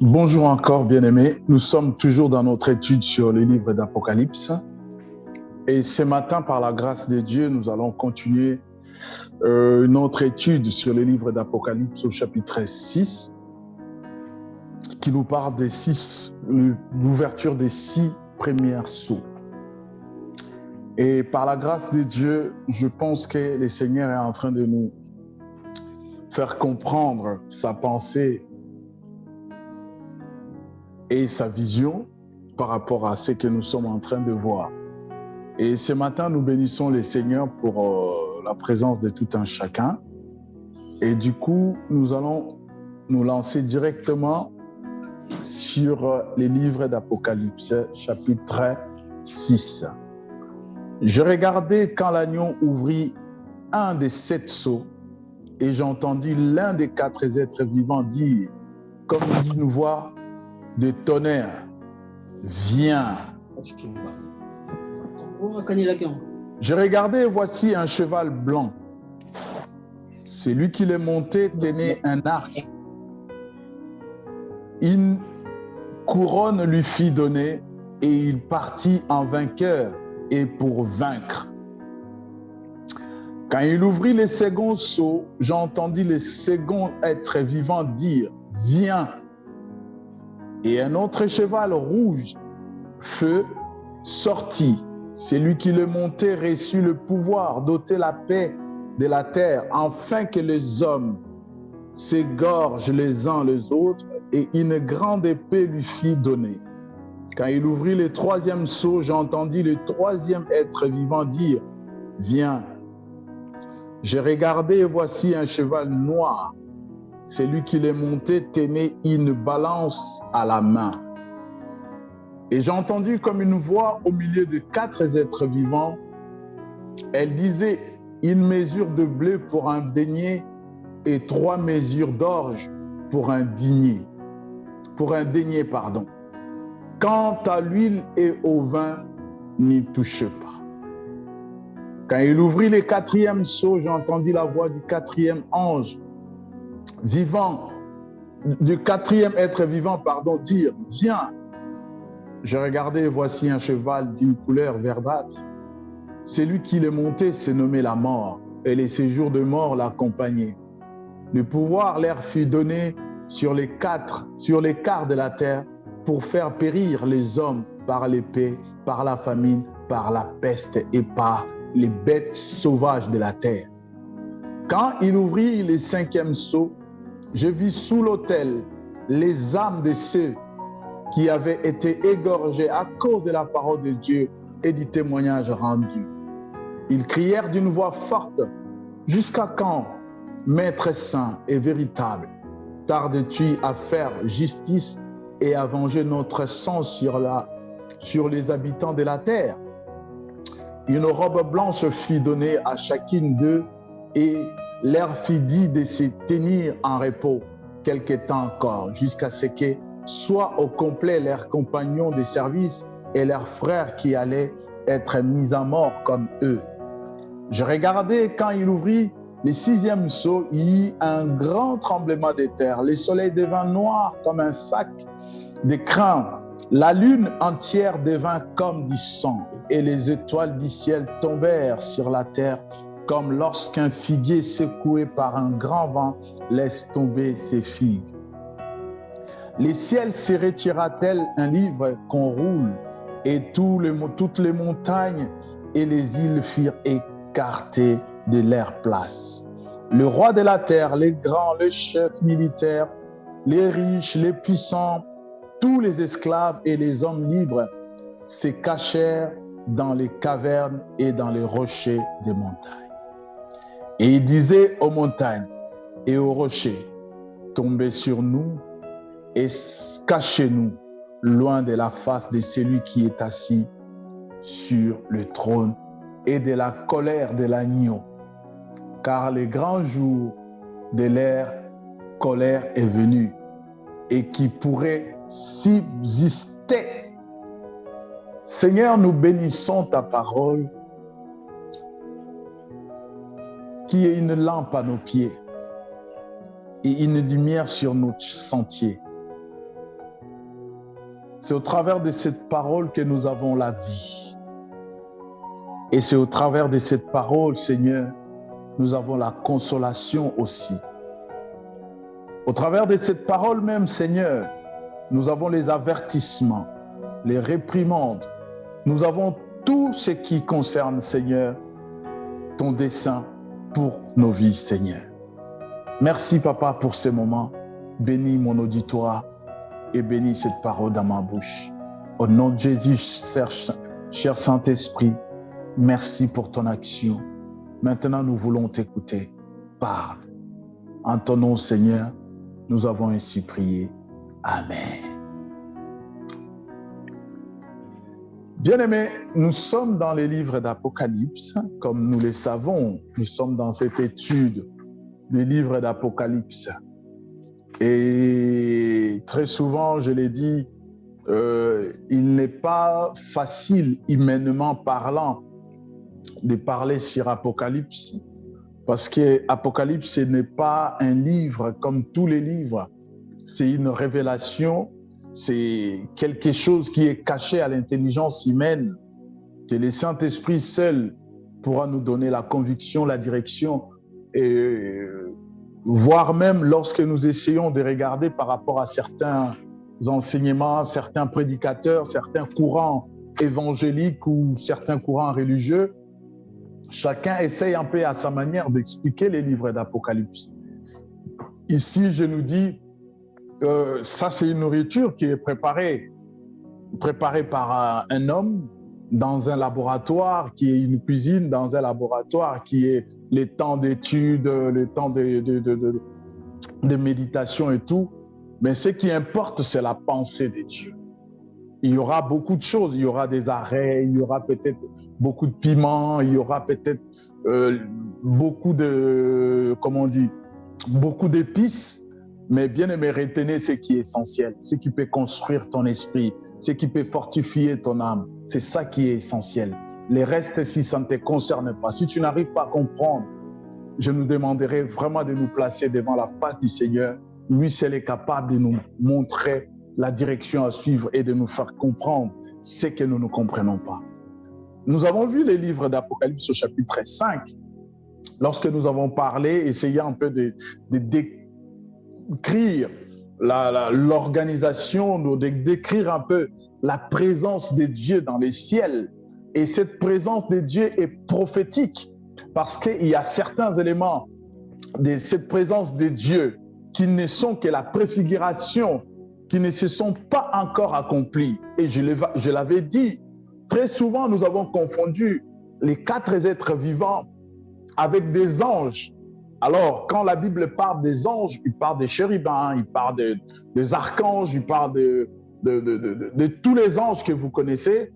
Bonjour encore, bien-aimés. Nous sommes toujours dans notre étude sur le livre d'Apocalypse. Et ce matin, par la grâce de Dieu, nous allons continuer notre étude sur le livre d'Apocalypse au chapitre 6, qui nous parle des l'ouverture des 6 premières sceaux. Et par la grâce de Dieu, je pense que le Seigneur est en train de nous faire comprendre sa pensée et sa vision par rapport à ce que nous sommes en train de voir. Et ce matin, nous bénissons le Seigneur pour la présence de tout un chacun. Et du coup, nous allons nous lancer directement sur les livres d'Apocalypse, chapitre 6. Je regardais quand l'agneau ouvrit un des 7 sceaux et j'entendis l'un des 4 êtres vivants dire, comme une voix de tonnerre, viens. Je regardais et voici un cheval blanc. Celui qui le montait tenait un arc. Une couronne lui fit donner et il partit en vainqueur et pour vaincre. Quand il ouvrit le second sceau, j'entendis le second être vivant dire, viens. Et un autre cheval rouge, feu, sortit. Celui qui le montait reçut le pouvoir d'ôter la paix de la terre, afin que les hommes s'égorgent les uns les autres, et une grande épée lui fit donner. Quand il ouvrit le troisième sceau, j'entendis le troisième être vivant dire, viens. J'ai regardé et voici un cheval noir. Celui qui le montait tenait une balance à la main. Et j'ai entendu comme une voix au milieu de 4 êtres vivants. Elle disait, une mesure de blé pour un denier et 3 mesures d'orge pour un denier. Quant à l'huile et au vin, n'y touchez pas. Quand il ouvrit le 4e sceau, j'entendis la voix du 4e ange vivant, du 4e être vivant, dire, viens. Je regardais et voici un cheval d'une couleur verdâtre. Celui qui le montait se nommait la mort, et les séjours de mort l'accompagnaient. Le pouvoir leur fut donné sur les quarts de la terre pour faire périr les hommes par l'épée, par la famine, par la peste et par les bêtes sauvages de la terre. Quand il ouvrit le 5e sceau, je vis sous l'autel les âmes de ceux qui avaient été égorgés à cause de la parole de Dieu et du témoignage rendu. Ils crièrent d'une voix forte, « Jusqu'à quand, Maître saint et véritable, tardes-tu à faire justice et à venger notre sang sur les habitants de la terre ?» Une robe blanche fut donnée à chacune d'eux et leur fit dit de se tenir en repos quelque temps encore, jusqu'à ce que soient au complet leurs compagnons de service et leurs frères qui allaient être mis à mort comme eux. Je regardais quand il ouvrit le 6e sceau, il y eut un grand tremblement de terre. Le soleil devint noir comme un sac de crin. La lune entière devint comme du sang et les étoiles du ciel tombèrent sur la terre comme lorsqu'un figuier secoué par un grand vent laisse tomber ses figues. Le ciel se retira tel un livre qu'on roule et toutes les montagnes et les îles furent écartées de leur place. Le roi de la terre, les grands, les chefs militaires, les riches, les puissants, tous les esclaves et les hommes libres se cachèrent dans les cavernes et dans les rochers des montagnes. Et il disait aux montagnes et aux rochers, tombez sur nous et cachez-nous loin de la face de celui qui est assis sur le trône et de la colère de l'agneau. Car le grand jour de leur colère est venu et qui pourrait subsister. Seigneur, nous bénissons ta parole qui est une lampe à nos pieds et une lumière sur notre sentier. C'est au travers de cette parole que nous avons la vie. Et c'est au travers de cette parole, Seigneur, nous avons la consolation aussi. Au travers de cette parole même, Seigneur, nous avons les avertissements, les réprimandes. Nous avons tout ce qui concerne, Seigneur, ton dessein pour nos vies, Seigneur. Merci, Papa, pour ce moment. Bénis mon auditoire et bénis cette parole dans ma bouche. Au nom de Jésus, cher Saint-Esprit, merci pour ton action. Maintenant, nous voulons t'écouter. Parle. En ton nom, Seigneur, nous avons ainsi prié. Amen. Bien-aimés, nous sommes dans les livres d'Apocalypse. Comme nous le savons, nous sommes dans cette étude des livres d'Apocalypse. Et très souvent, je l'ai dit, il n'est pas facile, humainement parlant, de parler sur Apocalypse, parce que Apocalypse, ce n'est pas un livre comme tous les livres. C'est une révélation, c'est quelque chose qui est caché à l'intelligence humaine, que le Saint-Esprit seul pourra nous donner la conviction, la direction, et voire même lorsque nous essayons de regarder par rapport à certains enseignements, certains prédicateurs, certains courants évangéliques ou certains courants religieux, chacun essaye un peu à sa manière d'expliquer les livres d'Apocalypse. Ici, je nous dis, ça c'est une nourriture qui est préparée par un homme dans un laboratoire, qui est une cuisine dans un laboratoire, qui est les temps d'études, les temps de méditation et tout. Mais ce qui importe, c'est la pensée de Dieu. Il y aura beaucoup de choses, il y aura des arrêts, il y aura peut-être beaucoup de piments, il y aura peut-être beaucoup de, comment on dit, beaucoup d'épices, mais bien aimé, retenez ce qui est essentiel, ce qui peut construire ton esprit, ce qui peut fortifier ton âme. C'est ça qui est essentiel. Les restes, si ça ne te concerne pas, si tu n'arrives pas à comprendre, je nous demanderai vraiment de nous placer devant la face du Seigneur. Lui seul est capable de nous montrer la direction à suivre et de nous faire comprendre ce que nous ne comprenons pas. Nous avons vu les livres d'Apocalypse au chapitre 5, lorsque nous avons parlé, essayé un peu de décrire l'organisation, de décrire un peu la présence de Dieu dans les ciels. Et cette présence de Dieu est prophétique parce qu'il y a certains éléments de cette présence de Dieu qui ne sont que la préfiguration, qui ne se sont pas encore accomplis. Et je l'avais dit, très souvent nous avons confondu les 4 êtres vivants avec des anges. Alors, quand la Bible parle des anges, il parle des chérubins, il parle des archanges, il parle de tous les anges que vous connaissez,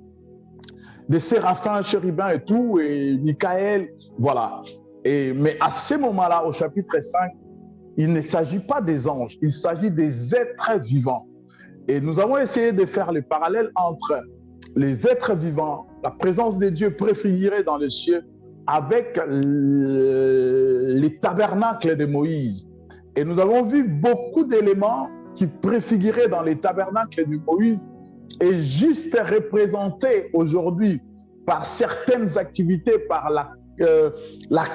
des séraphins, chérubins et tout, et Michael, voilà. Mais à ce moment-là, au chapitre 5, il ne s'agit pas des anges, il s'agit des êtres vivants. Et nous avons essayé de faire le parallèle entre les êtres vivants, la présence de Dieu préfigurée dans les cieux, avec les tabernacles de Moïse. Et nous avons vu beaucoup d'éléments qui préfiguraient dans les tabernacles de Moïse et juste représentés aujourd'hui par certaines activités, par la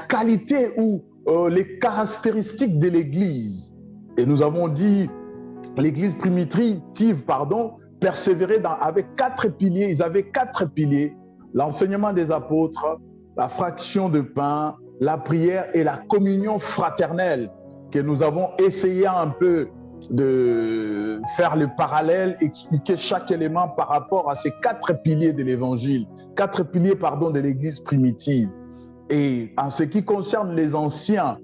qualité ou les caractéristiques de l'Église. Et nous avons dit, l'Église primitive, persévérait avec 4 piliers. Ils avaient 4 piliers: l'enseignement des apôtres, la fraction de pain, la prière et la communion fraternelle, que nous avons essayé un peu de faire le parallèle, expliquer chaque élément par rapport à ces 4 piliers de l'Évangile, 4 piliers, de l'Église primitive. Et en ce qui concerne les anciens,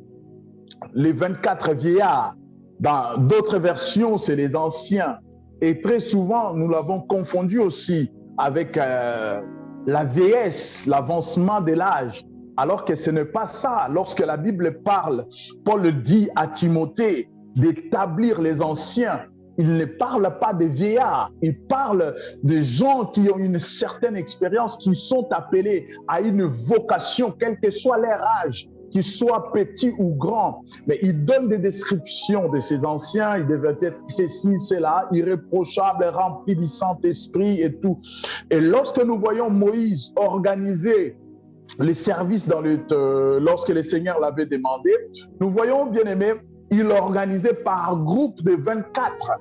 les 24 vieillards, dans d'autres versions, c'est les anciens. Et très souvent, nous l'avons confondu aussi avec la vieillesse, l'avancement de l'âge, alors que ce n'est pas ça. Lorsque la Bible parle, Paul dit à Timothée d'établir les anciens, il ne parle pas des vieillards, il parle de gens qui ont une certaine expérience, qui sont appelés à une vocation, quel que soit leur âge. qu'ils soient petits ou grands. Mais il donne des descriptions de ces anciens. Ils devaient être ceci, cela, irréprochables, remplis du Saint-Esprit et tout. Et lorsque nous voyons Moïse organiser les services lorsque le Seigneur l'avait demandé, nous voyons, bien aimé, il organisait par groupe de 24.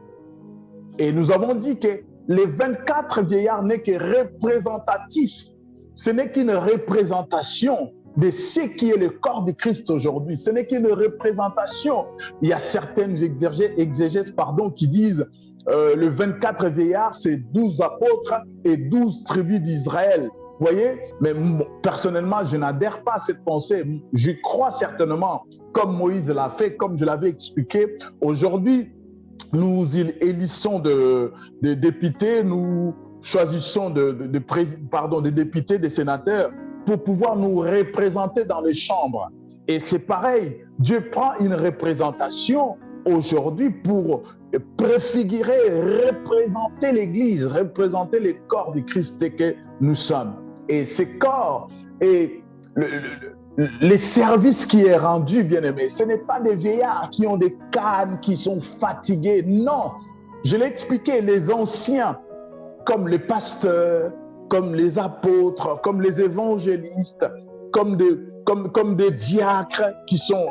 Et nous avons dit que les 24 vieillards n'est que représentatif. Ce n'est qu'une représentation de ce qui est le corps du Christ aujourd'hui. Ce n'est qu'une représentation. Il y a certaines exégèses qui disent le 24 vieillards, c'est 12 apôtres et 12 tribus d'Israël. Vous voyez? Mais personnellement, je n'adhère pas à cette pensée. Je crois certainement, comme Moïse l'a fait, comme je l'avais expliqué. Aujourd'hui, nous élissons de députés, nous choisissons des députés, des sénateurs, pour pouvoir nous représenter dans les chambres. Et c'est pareil, Dieu prend une représentation aujourd'hui pour préfigurer, représenter l'Église, représenter le corps du Christ que nous sommes. Et ces corps et les services qui est rendu, bien aimé, ce n'est pas des vieillards qui ont des cannes, qui sont fatigués. Non, je l'ai expliqué, les anciens, comme les pasteurs, comme les apôtres, comme les évangélistes, comme des diacres qui sont,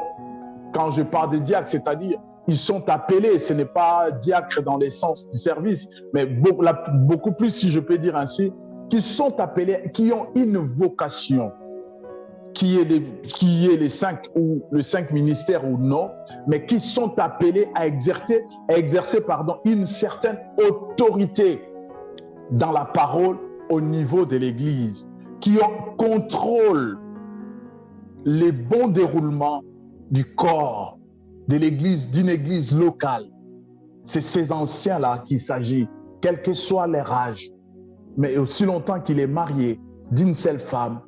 quand je parle des diacres, c'est-à-dire ils sont appelés, ce n'est pas diacre dans le sens du service, mais beaucoup plus, si je peux dire ainsi, qui sont appelés, qui ont une vocation, qui est les cinq ministères ou non, mais qui sont appelés à exercer une certaine autorité dans la parole au niveau de l'Église, qui contrôlent les bons déroulements du corps de l'Église, d'une Église locale. C'est ces anciens-là qu'il s'agit, quel que soit leur âge, mais aussi longtemps qu'il est marié d'une seule femme,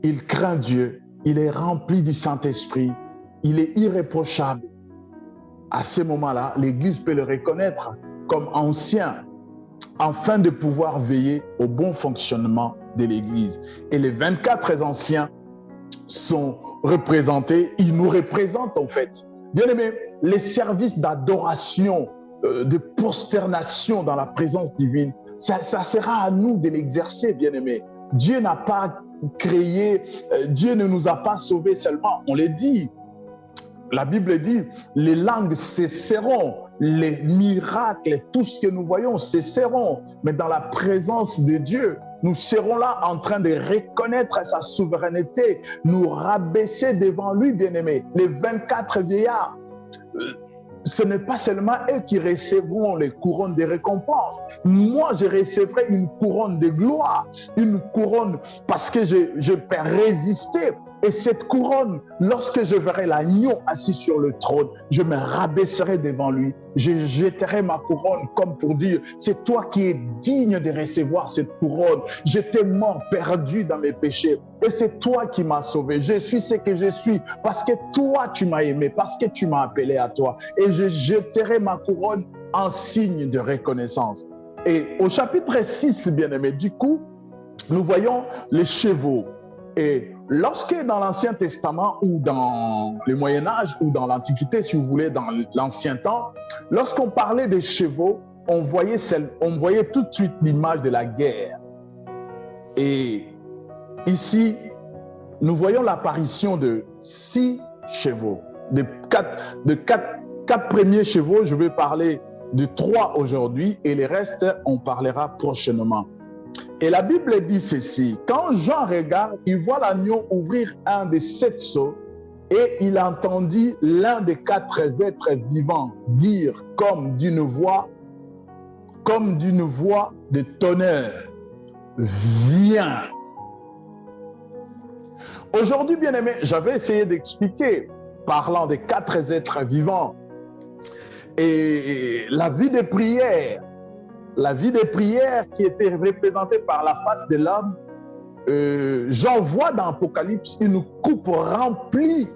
il craint Dieu, il est rempli du Saint-Esprit, il est irréprochable. À ce moment-là, l'Église peut le reconnaître comme ancien, afin de pouvoir veiller au bon fonctionnement de l'Église. Et les 24 anciens sont représentés, ils nous représentent en fait. Bien aimé, les services d'adoration, de prosternation dans la présence divine, ça sera à nous de l'exercer, bien aimé. Dieu n'a pas créé, Dieu ne nous a pas sauvés seulement, on l'a dit. La Bible dit, les langues cesseront, les miracles, tout ce que nous voyons cesseront. Mais dans la présence de Dieu, nous serons là en train de reconnaître sa souveraineté, nous rabaisser devant lui, bien-aimé. Les 24 vieillards, ce n'est pas seulement eux qui recevront les couronnes de récompense. Moi, je recevrai une couronne de gloire, une couronne parce que je peux résister. Et cette couronne, lorsque je verrai l'agneau assis sur le trône, je me rabaisserai devant lui. Je jetterai ma couronne comme pour dire, c'est toi qui es digne de recevoir cette couronne. J'étais mort, perdu dans mes péchés. Et c'est toi qui m'as sauvé. Je suis ce que je suis parce que toi, tu m'as aimé, parce que tu m'as appelé à toi. Et je jetterai ma couronne en signe de reconnaissance. Et au chapitre 6, bien-aimé, du coup, nous voyons les chevaux. Et lorsque dans l'Ancien Testament ou dans le Moyen-Âge ou dans l'Antiquité, si vous voulez, dans l'Ancien temps, lorsqu'on parlait des chevaux, on voyait tout de suite l'image de la guerre. Et ici, nous voyons l'apparition de 6 chevaux. De quatre premiers chevaux, je vais parler de 3 aujourd'hui et les restes, on parlera prochainement. Et la Bible dit ceci, quand Jean regarde, il voit l'agneau ouvrir un des 7 sceaux et il entendit l'un des 4 êtres vivants dire comme d'une voix de tonnerre, viens. Aujourd'hui, bien-aimé, j'avais essayé d'expliquer, parlant des 4 êtres vivants et la vie de prière qui était représentée par la face de l'homme. J'en vois dans l'Apocalypse une coupe remplie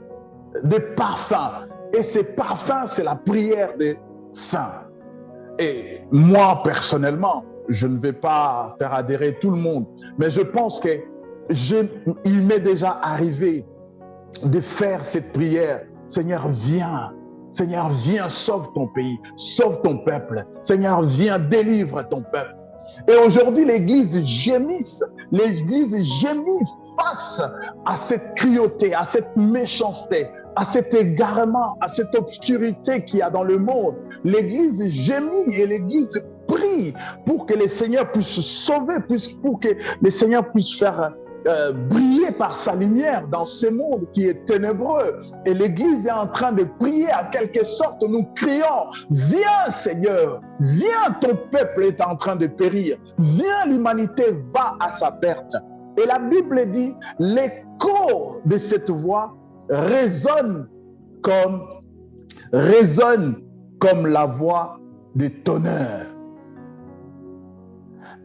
de parfums. Et ces parfums, c'est la prière des saints. Et moi, personnellement, je ne vais pas faire adhérer tout le monde, mais je pense qu'il m'est déjà arrivé de faire cette prière. Seigneur, viens. Seigneur, viens, sauve ton pays, sauve ton peuple. Seigneur, viens, délivre ton peuple. Et aujourd'hui, l'Église gémisse. L'Église gémit face à cette cruauté, à cette méchanceté, à cet égarement, à cette obscurité qu'il y a dans le monde. L'Église gémit et l'Église prie pour que le Seigneur puisse sauver, pour que le Seigneur puisse faire briller par sa lumière dans ce monde qui est ténébreux. Et l'Église est en train de prier, à quelque sorte, nous crions, viens Seigneur, viens, ton peuple est en train de périr, viens, l'humanité va à sa perte. Et la Bible dit, l'écho de cette voix résonne comme la voix des tonnerres.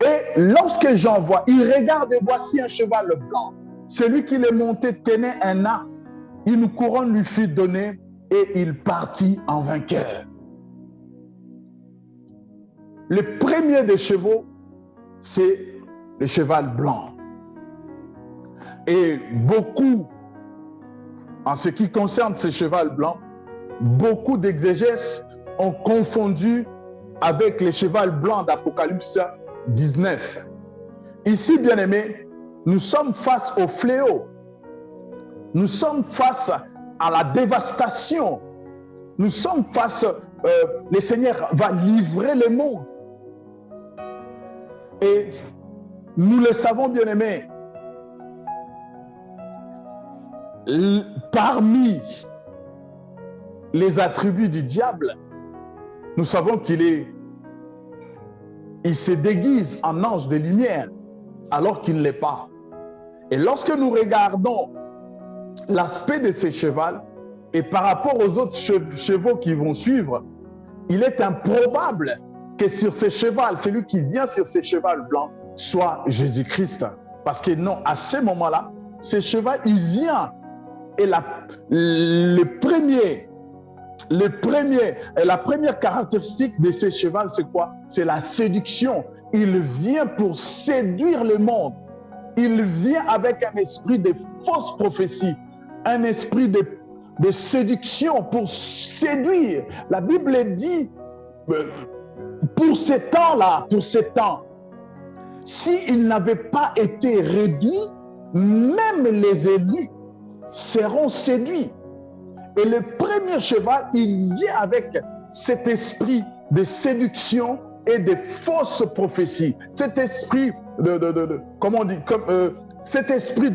Et lorsque Jean voit, il regarde et voici un cheval blanc. Celui qui l'est monté tenait un arc. Une couronne lui fut donnée et il partit en vainqueur. Le premier des chevaux, c'est le cheval blanc. Et beaucoup, en ce qui concerne ce cheval blanc, beaucoup d'exégèses ont confondu avec le cheval blanc d'Apocalypse 19. Ici, bien-aimés, nous sommes face au fléau. Nous sommes face à la dévastation. Nous sommes face, le Seigneur va livrer le monde. Et nous le savons, bien-aimés, parmi les attributs du diable, nous savons qu'il se déguise en ange de lumière alors qu'il ne l'est pas. Et lorsque nous regardons l'aspect de ces chevaux et par rapport aux autres chevaux qui vont suivre, il est improbable que sur ces chevaux, celui qui vient sur ces chevaux blancs soit Jésus-Christ. Parce que non, à ce moment-là, ces chevaux, il vient et la première caractéristique de ces chevaux, c'est quoi? C'est la séduction. Il vient pour séduire le monde. Il vient avec un esprit de fausse prophétie, un esprit de séduction pour séduire. La Bible dit, pour ces temps-là, s'il n'avait pas été réduit, même les élus seront séduits. Et le premier cheval, il vient avec cet esprit de séduction et de fausses prophéties. Cet esprit comment on dit, cet esprit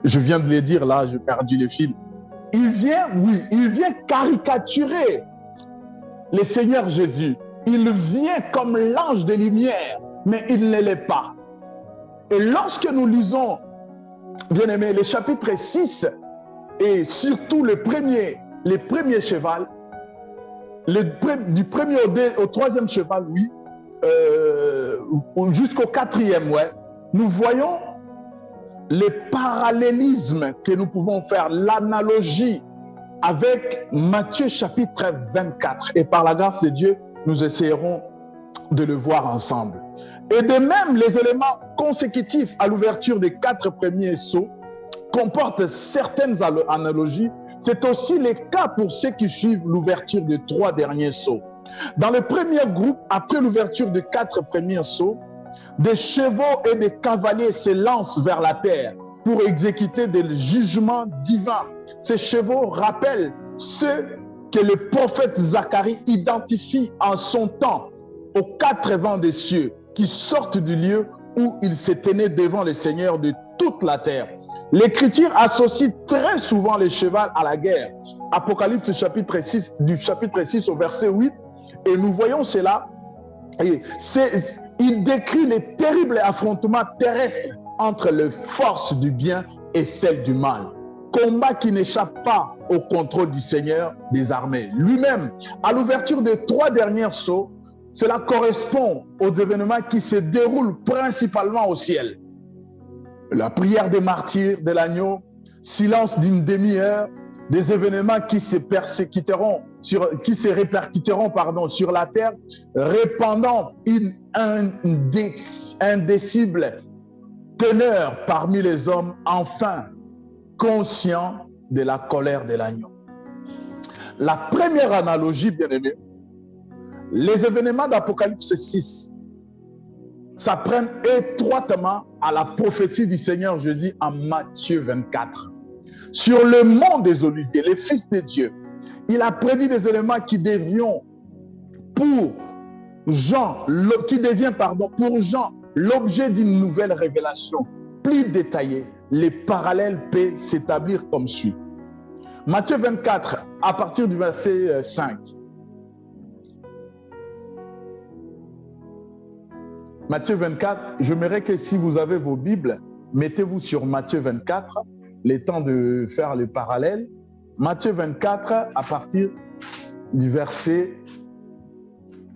je viens de le dire là, j'ai perdu le fil. Il vient caricaturer le Seigneur Jésus. Il vient comme l'ange de lumière, mais il ne l'est pas. Et lorsque nous lisons, bien aimé, le chapitre 6 et surtout le premier cheval, du premier au troisième cheval, oui, jusqu'au quatrième, ouais, nous voyons les parallélismes que nous pouvons faire, l'analogie avec Matthieu chapitre 24. Et par la grâce de Dieu, nous essayerons de le voir ensemble. Et de même, les éléments consécutifs à l'ouverture des 4 premiers sceaux comportent certaines analogies. C'est aussi le cas pour ceux qui suivent l'ouverture des 3 derniers sceaux. Dans le premier groupe, après l'ouverture des 4 premiers sceaux, des chevaux et des cavaliers se lancent vers la terre pour exécuter des jugements divins. Ces chevaux rappellent ceux que le prophète Zacharie identifie en son temps aux 4 vents des cieux qui sortent du lieu où il se tenait devant le Seigneur de toute la terre. L'Écriture associe très souvent les chevaux à la guerre. Apocalypse chapitre 6, du chapitre 6 au verset 8, et nous voyons cela. Et il décrit les terribles affrontements terrestres entre les forces du bien et celles du mal. Combat qui n'échappe pas au contrôle du Seigneur des armées. Lui-même, à l'ouverture des 3 derniers sceaux, cela correspond aux événements qui se déroulent principalement au ciel. La prière des martyrs de l'agneau, silence d'une demi-heure, des événements qui se répercuteront sur la terre, répandant une indicible teneur parmi les hommes, enfin conscient de la colère de l'agneau. La première analogie, bien aimé, les événements d'Apocalypse 6 s'apprennent étroitement à la prophétie du Seigneur Jésus en Matthieu 24. Sur le mont des Oliviers, les fils de Dieu, il a prédit des éléments qui deviennent pour Jean l'objet d'une nouvelle révélation plus détaillée. Les parallèles peuvent s'établir comme suit. Matthieu 24, à partir du verset 5. Matthieu 24, j'aimerais que si vous avez vos Bibles, mettez-vous sur Matthieu 24, le temps de faire les parallèles. Matthieu 24, à partir du verset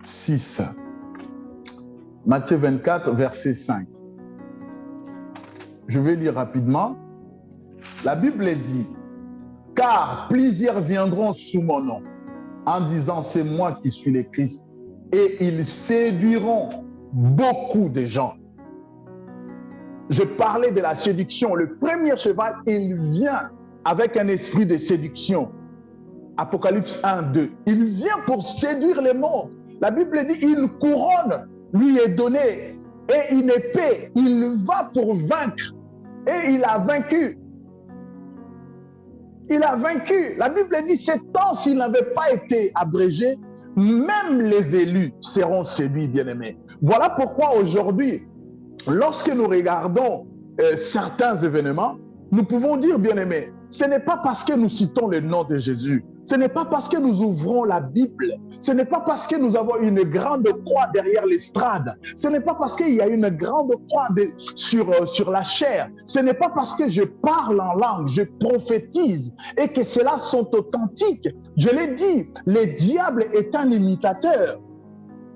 6. Matthieu 24, verset 5. Je vais lire rapidement. La Bible dit, « Car plusieurs viendront sous mon nom, en disant, c'est moi qui suis le Christ, et ils séduiront beaucoup de gens. » Je parlais de la séduction. Le premier cheval, il vient avec un esprit de séduction. Apocalypse 1, 2. Il vient pour séduire les morts. La Bible dit, une couronne lui est donnée et une épée. Il va pour vaincre. Et il a vaincu. Il a vaincu. La Bible dit, ces temps, s'il n'avait pas été abrégé, même les élus seront séduits, bien-aimés. Voilà pourquoi aujourd'hui, lorsque nous regardons certains événements, nous pouvons dire, bien-aimés, ce n'est pas parce que nous citons le nom de Jésus, ce n'est pas parce que nous ouvrons la Bible, ce n'est pas parce que nous avons une grande croix derrière l'estrade, ce n'est pas parce qu'il y a une grande croix sur la chair, ce n'est pas parce que je parle en langue, je prophétise et que ceux-là sont authentiques. Je l'ai dit, le diable est un imitateur,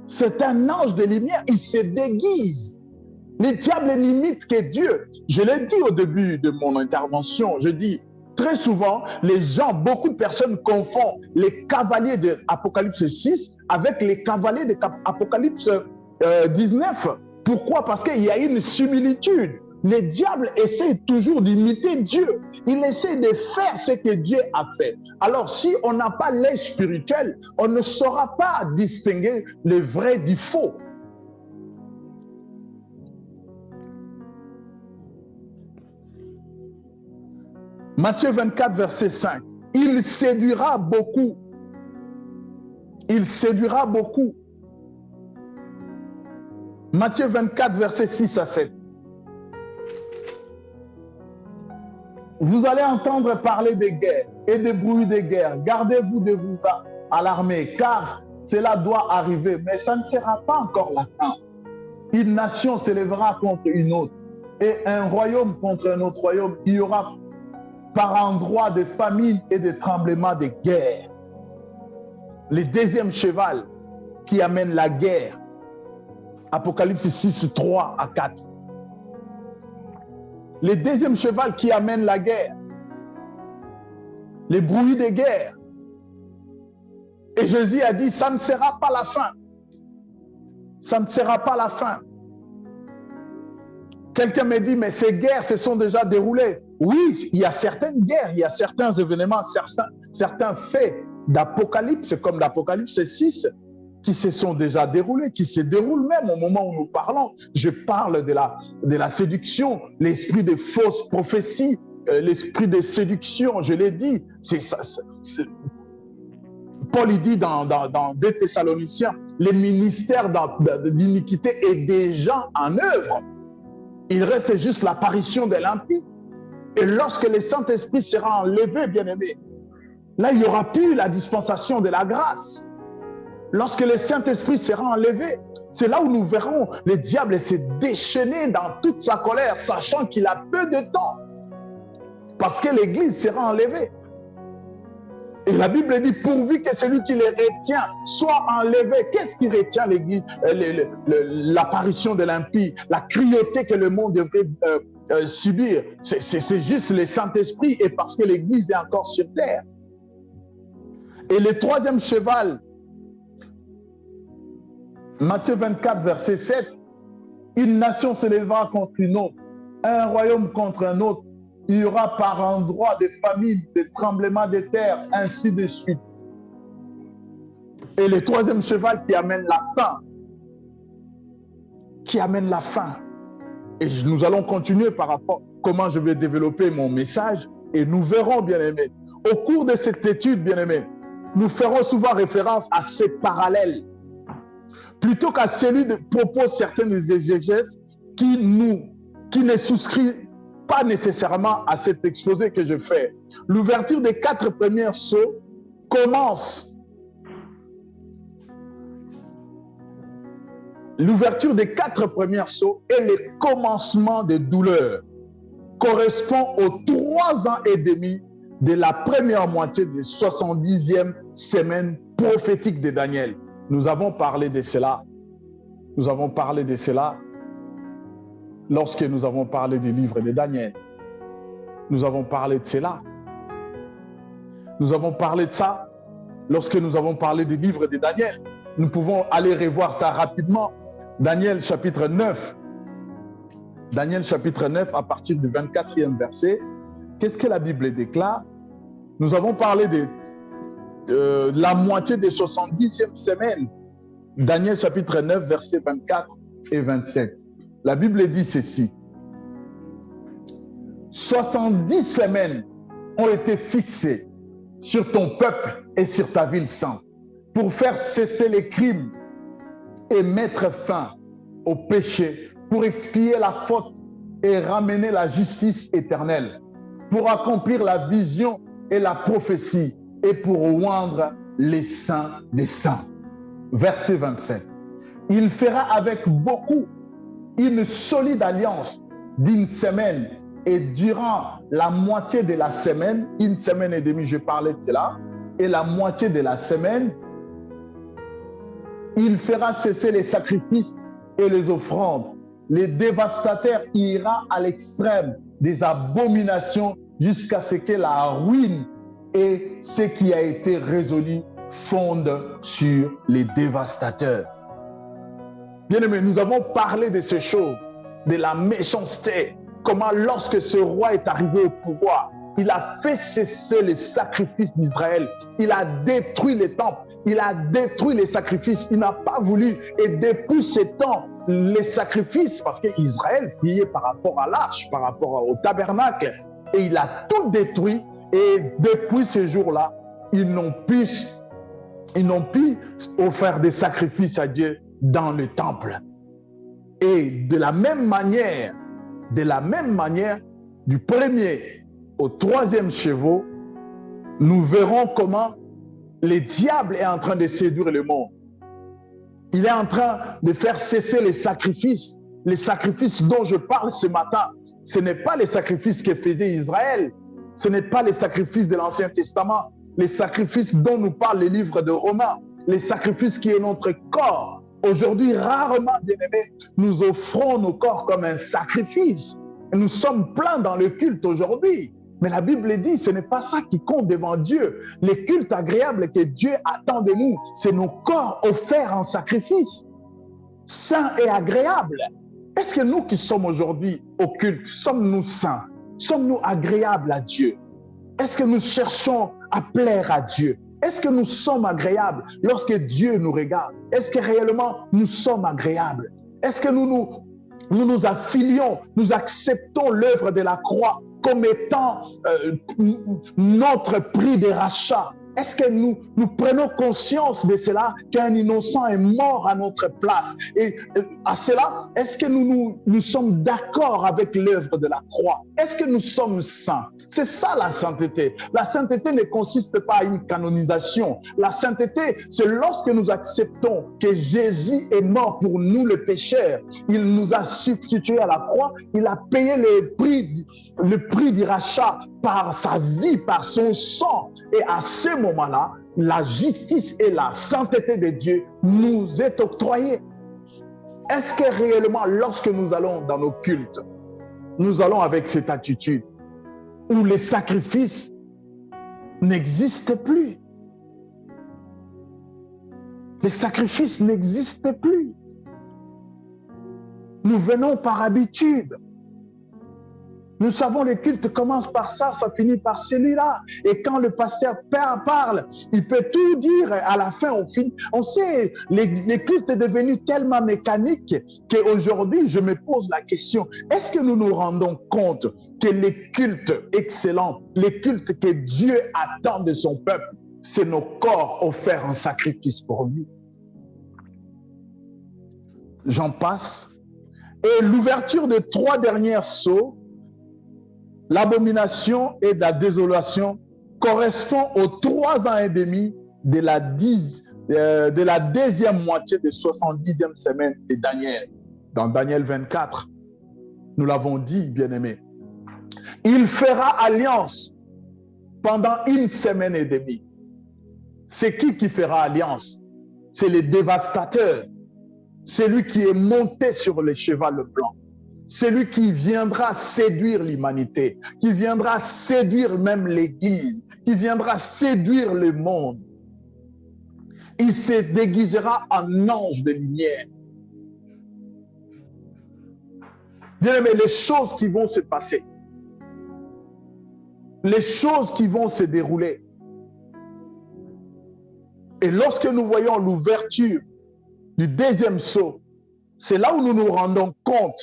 c'est un ange de lumière, il se déguise. Le diable n'imite que Dieu. Je l'ai dit au début de mon intervention, je dis, très souvent, les gens, beaucoup de personnes confondent les cavaliers de Apocalypse 6 avec les cavaliers de Apocalypse 19. Pourquoi? Parce qu'il y a une similitude. Le diable essaie toujours d'imiter Dieu. Il essaie de faire ce que Dieu a fait. Alors, si on n'a pas l'œil spirituel, on ne saura pas distinguer le vrai du faux. Matthieu 24, verset 5. Il séduira beaucoup. Il séduira beaucoup. Matthieu 24, verset 6 à 7. Vous allez entendre parler des guerres et des bruits des guerres. Gardez-vous de vous alarmer, car cela doit arriver, mais ça ne sera pas encore la fin. Une nation s'élèvera contre une autre, et un royaume contre un autre royaume. Il y aura par endroits de famine et de tremblements de guerre. Le deuxième cheval qui amène la guerre. Apocalypse 6, 3 à 4. Le deuxième cheval qui amène la guerre. Les bruits de guerre. Et Jésus a dit, ça ne sera pas la fin. Ça ne sera pas la fin. Quelqu'un me dit, mais ces guerres se sont déjà déroulées. Oui, il y a certaines guerres, il y a certains événements, certains faits d'Apocalypse, comme l'Apocalypse 6, qui se sont déjà déroulés, qui se déroulent même au moment où nous parlons. Je parle de la séduction, l'esprit de fausses prophéties, l'esprit de séduction, je l'ai dit. Paul il dit dans 2 Thessaloniciens, le ministère d'iniquité est déjà en œuvre. Il reste juste l'apparition de l'impie. Et lorsque le Saint-Esprit sera enlevé, bien-aimé, là, il n'y aura plus la dispensation de la grâce. Lorsque le Saint-Esprit sera enlevé, c'est là où nous verrons le diable se déchaîner dans toute sa colère, sachant qu'il a peu de temps. Parce que l'Église sera enlevée. Et la Bible dit, pourvu que celui qui les retient soit enlevé. Qu'est-ce qui retient l'Église? L'apparition de l'impie, la cruauté que le monde devrait subir. C'est juste le Saint-Esprit et parce que l'Église est encore sur terre. Et le troisième cheval, Matthieu 24, verset 7, une nation s'élèvera contre une autre, un royaume contre un autre. Il y aura par endroits des famines, des tremblements de terre, ainsi de suite. Et le troisième cheval qui amène la fin. Qui amène la fin. Et nous allons continuer par rapport à comment je vais développer mon message. Et nous verrons, bien-aimés, au cours de cette étude, bien-aimés, nous ferons souvent référence à ces parallèles. Plutôt qu'à celui de propos certains des exégèses qui ne souscrivent pas nécessairement à cet exposé que je fais. L'ouverture des 4 premiers sceaux commence. L'ouverture des 4 premiers sceaux et le commencement des douleurs correspond aux 3 ans et demi de la première moitié de 70e semaine prophétique de Daniel. Nous avons parlé de cela. Nous avons parlé de cela lorsque nous avons parlé du livre de Daniel. Nous avons parlé de cela. Nous avons parlé de ça lorsque nous avons parlé du livre de Daniel. Nous pouvons aller revoir ça rapidement. Daniel chapitre 9. Daniel chapitre 9 à partir du 24e verset. Qu'est-ce que la Bible déclare? Nous avons parlé de la moitié des 70e semaine. Daniel chapitre 9 versets 24 et 27. La Bible dit ceci. 70 semaines ont été fixées sur ton peuple et sur ta ville sainte pour faire cesser les crimes et mettre fin au péché, pour expier la faute et ramener la justice éternelle, pour accomplir la vision et la prophétie et pour rendre les saints des saints. Verset 27. Il fera avec beaucoup une solide alliance d'une semaine et durant la moitié de la semaine, 1 semaine et demie, je parlais de cela, et la moitié de la semaine, il fera cesser les sacrifices et les offrandes. Les dévastateurs ira à l'extrême des abominations jusqu'à ce que la ruine et ce qui a été résolu fonde sur les dévastateurs. Bien-aimés, nous avons parlé de ces choses, de la méchanceté, comment lorsque ce roi est arrivé au pouvoir, il a fait cesser les sacrifices d'Israël, il a détruit les temples, il a détruit les sacrifices, il n'a pas voulu, et depuis ce temps, les sacrifices, parce qu'Israël priait par rapport à l'arche, par rapport au tabernacle, et il a tout détruit, et depuis ce jour-là, ils n'ont pu offrir des sacrifices à Dieu dans le temple. Et de la même manière, du premier au troisième chevaux, nous verrons comment le diable est en train de séduire le monde. Il est en train de faire cesser les sacrifices dont je parle ce matin. Ce n'est pas les sacrifices que faisait Israël, ce n'est pas les sacrifices de l'Ancien Testament, les sacrifices dont nous parle le livre de Romains, les sacrifices qui est notre corps. Aujourd'hui, rarement, bien-aimés, nous offrons nos corps comme un sacrifice. Nous sommes pleins dans le culte aujourd'hui. Mais la Bible dit, ce n'est pas ça qui compte devant Dieu. Le culte agréable que Dieu attend de nous, c'est nos corps offerts en sacrifice, saints et agréables. Est-ce que nous qui sommes aujourd'hui au culte, sommes-nous saints? Sommes-nous agréables à Dieu? Est-ce que nous cherchons à plaire à Dieu? Est-ce que nous sommes agréables lorsque Dieu nous regarde? Est-ce que réellement nous sommes agréables? Est-ce que nous nous affilions, nous acceptons l'œuvre de la croix comme étant notre prix de rachat? Est-ce que nous prenons conscience de cela, qu'un innocent est mort à notre place? Et à cela, est-ce que nous sommes d'accord avec l'œuvre de la croix? Est-ce que nous sommes saints? C'est ça la sainteté. La sainteté ne consiste pas à une canonisation. La sainteté, c'est lorsque nous acceptons que Jésus est mort pour nous les pécheurs. Il nous a substitués à la croix. Il a payé le prix du rachat par sa vie, par son sang. Et à ce moment-là, la justice et la sainteté de Dieu nous est octroyée. Est-ce que réellement, lorsque nous allons dans nos cultes, nous allons avec cette attitude où les sacrifices n'existent plus? Les sacrifices n'existent plus. Nous venons par habitude. Nous savons, le culte commence par ça, ça finit par celui-là. Et quand le pasteur parle, il peut tout dire à la fin, au fin. On sait, les cultes est devenu tellement mécanique qu'aujourd'hui, je me pose la question, est-ce que nous nous rendons compte que les cultes excellents, les cultes que Dieu attend de son peuple, c'est nos corps offerts en sacrifice pour lui? J'en passe. Et l'ouverture des 3 dernières sceaux, l'abomination et la désolation, correspond aux 3 ans et demi de la 10e moitié de 70e semaine de Daniel. Dans Daniel 24, nous l'avons dit, bien-aimés. Il fera alliance pendant 1 semaine et demie. C'est qui fera alliance? C'est les dévastateurs. Celui qui est monté sur le cheval blanc. Celui qui viendra séduire l'humanité, qui viendra séduire même l'Église, qui viendra séduire le monde. Il se déguisera en ange de lumière. Bien-aimés, les choses qui vont se passer, les choses qui vont se dérouler. Et lorsque nous voyons l'ouverture du 2e sceau, c'est là où nous nous rendons compte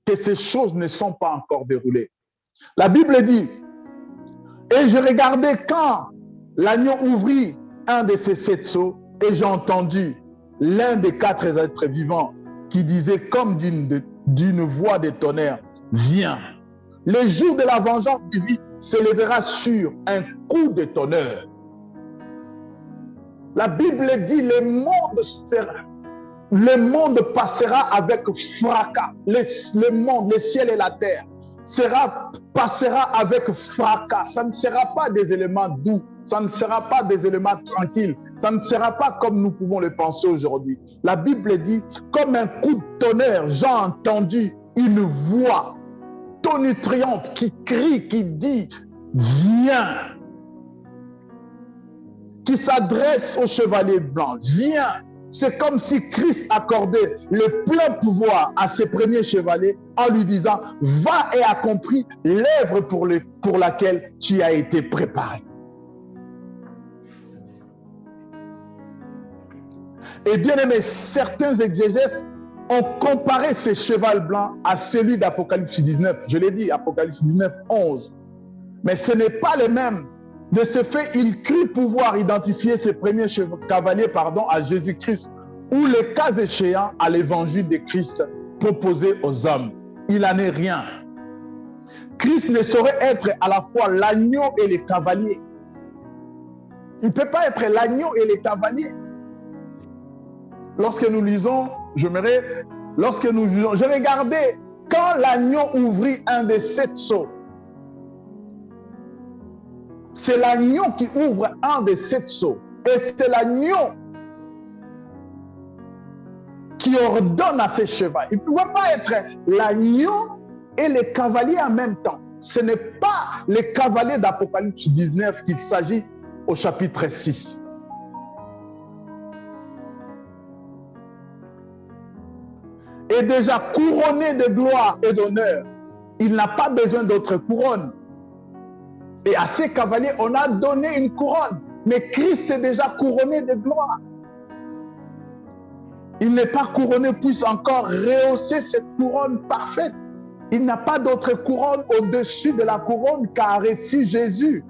que ces choses ne sont pas encore déroulées. La Bible dit, et je regardais quand l'agneau ouvrit un de ces 7 sceaux, et j'ai entendu l'un des 4 êtres vivants qui disait comme d'une voix de tonnerre, viens. Le jour de la vengeance divine s'élèvera sur un coup de tonnerre. La Bible dit, le monde passera avec fracas. Le monde, le ciel et la terre passera avec fracas. Ça ne sera pas des éléments doux. Ça ne sera pas des éléments tranquilles. Ça ne sera pas comme nous pouvons le penser aujourd'hui. La Bible dit, comme un coup de tonnerre, j'ai entendu une voix tonitruante qui crie, qui dit, viens. Qui s'adresse au chevalier blanc, viens. C'est comme si Christ accordait le plein pouvoir à ses premiers chevaliers en lui disant, va et accomplis l'œuvre pour laquelle tu as été préparé. Et bien aimé, certains exégètes ont comparé ce cheval blanc à celui d'Apocalypse 19. Je l'ai dit, Apocalypse 19, 11. Mais ce n'est pas le même. De ce fait, il crut pouvoir identifier ses premiers cavaliers à Jésus-Christ ou le cas échéant à l'évangile de Christ proposé aux hommes. Il n'en est rien. Christ ne saurait être à la fois l'agneau et le cavalier. Il ne peut pas être l'agneau et le cavalier. Lorsque nous lisons, je regardais quand l'agneau ouvrit un des 7 sceaux. C'est l'agneau qui ouvre un des 7 sceaux. Et c'est l'agneau qui ordonne à ses chevaux. Il ne pouvait pas être l'agneau et le cavalier en même temps. Ce n'est pas le cavalier d'Apocalypse 19 qu'il s'agit au chapitre 6. Et déjà couronné de gloire et d'honneur, il n'a pas besoin d'autre couronne. Et à ces cavaliers, on a donné une couronne. Mais Christ est déjà couronné de gloire. Il n'est pas couronné, puisse encore rehausser cette couronne parfaite. Il n'a pas d'autre couronne au-dessus de la couronne qu'a reçu Jésus.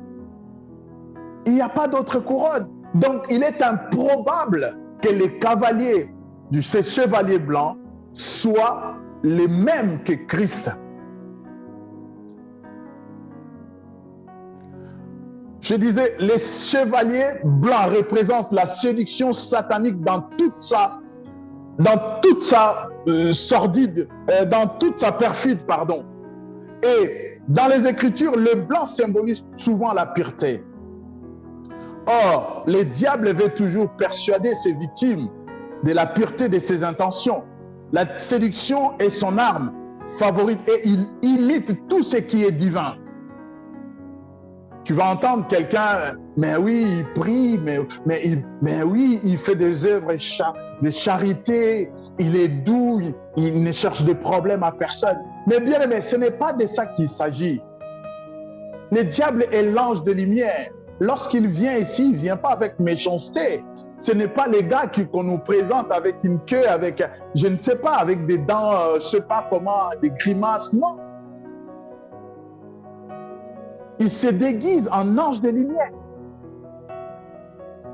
Il n'y a pas d'autre couronne. Donc, il est improbable que les cavaliers de ces chevaliers blancs soient les mêmes que Christ. Je disais, les chevaliers blancs représentent la séduction satanique dans toute sa sordide, dans toute sa perfide, pardon. Et dans les Écritures, le blanc symbolise souvent la pureté. Or, le diable veut toujours persuader ses victimes de la pureté de ses intentions. La séduction est son arme favorite et il imite tout ce qui est divin. Tu vas entendre quelqu'un, mais oui, il prie, mais oui, il fait des œuvres de charité, il est doux, il ne cherche de problème à personne. Mais bien aimé, ce n'est pas de ça qu'il s'agit. Le diable est l'ange de lumière. Lorsqu'il vient ici, il ne vient pas avec méchanceté. Ce n'est pas les gars qu'on nous présente avec une queue, avec, je ne sais pas, avec des dents, je ne sais pas comment, des grimaces. Non. Il se déguise en ange de lumière.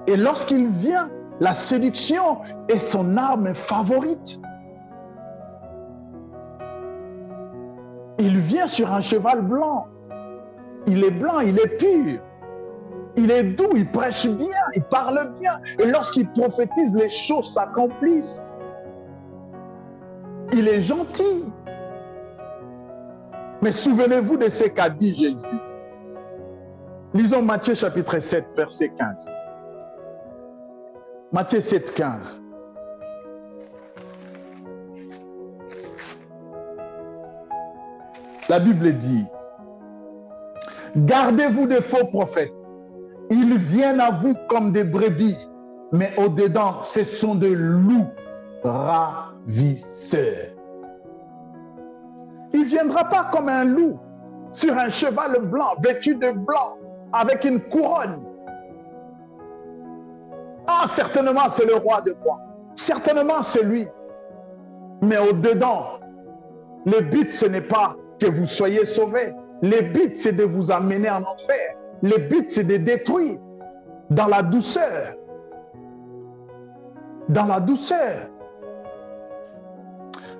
Et lorsqu'il vient, la séduction est son arme favorite. Il vient sur un cheval blanc. Il est blanc, il est pur. Il est doux, il prêche bien, il parle bien. Et lorsqu'il prophétise, les choses s'accomplissent. Il est gentil. Mais souvenez-vous de ce qu'a dit Jésus. Lisons Matthieu chapitre 7, verset 15. Matthieu 7, 15. La Bible dit, « Gardez-vous des faux prophètes. Ils viennent à vous comme des brebis, mais au-dedans, ce sont des loups ravisseurs. » Il ne viendra pas comme un loup sur un cheval blanc, vêtu de blanc, avec une couronne. Ah, certainement, c'est le roi de rois. Certainement, c'est lui. Mais au-dedans, le but, ce n'est pas que vous soyez sauvés. Le but, c'est de vous amener en enfer. Le but, c'est de détruire dans la douceur. Dans la douceur.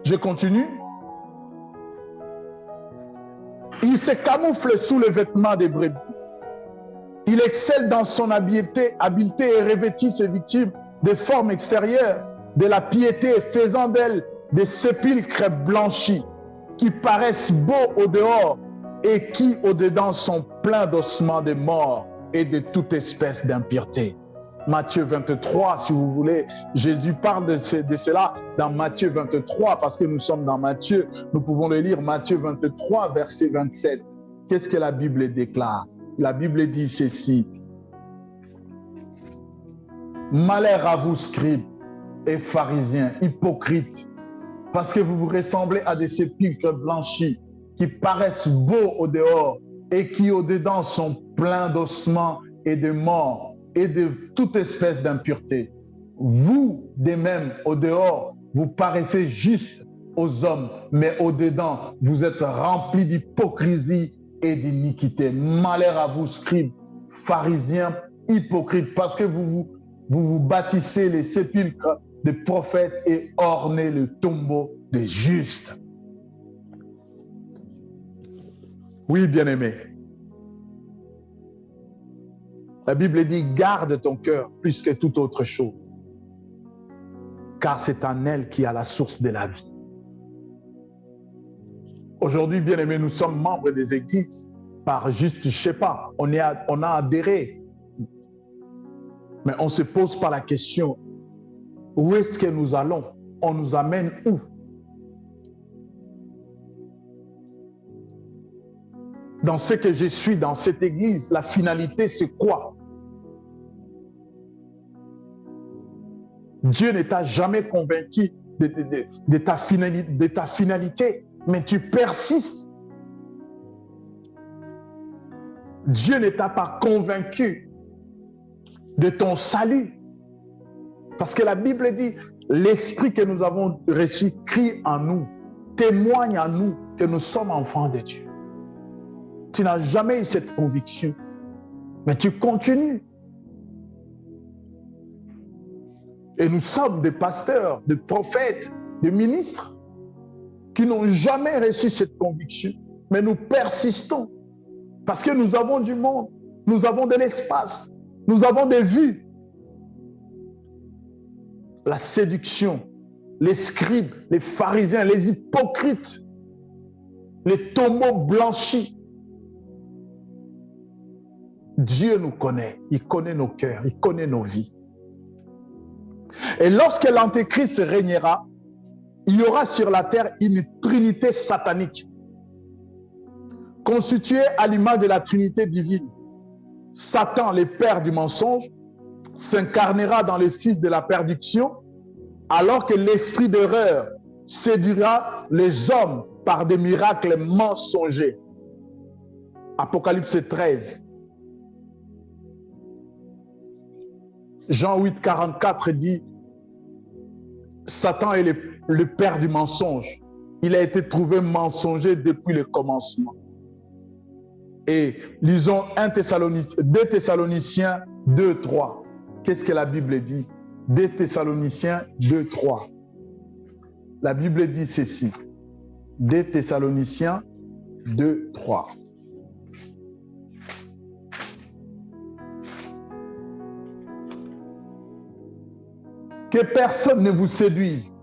Je continue. Il se camoufle sous le vêtement des brebis. Il excelle dans son habileté et revêtit ses victimes de formes extérieures, de la piété, faisant d'elles des sépulcres blanchis qui paraissent beaux au dehors et qui au dedans sont pleins d'ossements de morts et de toute espèce d'impureté. Matthieu 23, si vous voulez, Jésus parle de cela dans Matthieu 23, parce que nous sommes dans Matthieu, nous pouvons le lire, Matthieu 23, verset 27. Qu'est-ce que la Bible déclare? La Bible dit ceci. Malheur à vous, scribes et pharisiens, hypocrites, parce que vous vous ressemblez à des sépulcres blanchis qui paraissent beaux au dehors et qui au dedans sont pleins d'ossements et de morts et de toute espèce d'impureté. Vous, de même, au dehors, vous paraissez justes aux hommes, mais au dedans, vous êtes remplis d'hypocrisie et d'iniquité. Malheur à vous, scribes, pharisiens, hypocrites, parce que vous bâtissez les sépulcres des prophètes et ornez le tombeau des justes. Oui, bien-aimé. La Bible dit, garde ton cœur plus que toute autre chose, car c'est en elle qu'il y a la source de la vie. Aujourd'hui, bien-aimés, nous sommes membres des églises par juste, je ne sais pas, on a adhéré. Mais on ne se pose pas la question, où est-ce que nous allons? On nous amène où? Dans ce que je suis, dans cette église, la finalité, c'est quoi? Dieu ne t'a jamais convaincu de ta finalité, mais tu persistes. Dieu ne t'a pas convaincu de ton salut. Parce que la Bible dit, l'esprit que nous avons reçu crie en nous, témoigne en nous que nous sommes enfants de Dieu. Tu n'as jamais eu cette conviction, mais tu continues. Et nous sommes des pasteurs, des prophètes, des ministres qui n'ont jamais reçu cette conviction, mais nous persistons parce que nous avons du monde, nous avons de l'espace, nous avons des vues. La séduction, les scribes, les pharisiens, les hypocrites, les tombeaux blanchis. Dieu nous connaît, il connaît nos cœurs, il connaît nos vies. Et lorsque l'Antéchrist régnera, il y aura sur la terre une trinité satanique, constituée à l'image de la trinité divine. Satan, le père du mensonge, s'incarnera dans le fils de la perdition alors que l'esprit d'erreur séduira les hommes par des miracles mensongers. Apocalypse 13. Jean 8, 44 dit, Satan est le père du mensonge. Il a été trouvé mensonger depuis le commencement. Et lisons 2 Thessaloniciens 2, 3. Qu'est-ce que la Bible dit? 2 Thessaloniciens 2, 3. La Bible dit ceci. 2 Thessaloniciens 2, 3. Que personne ne vous séduise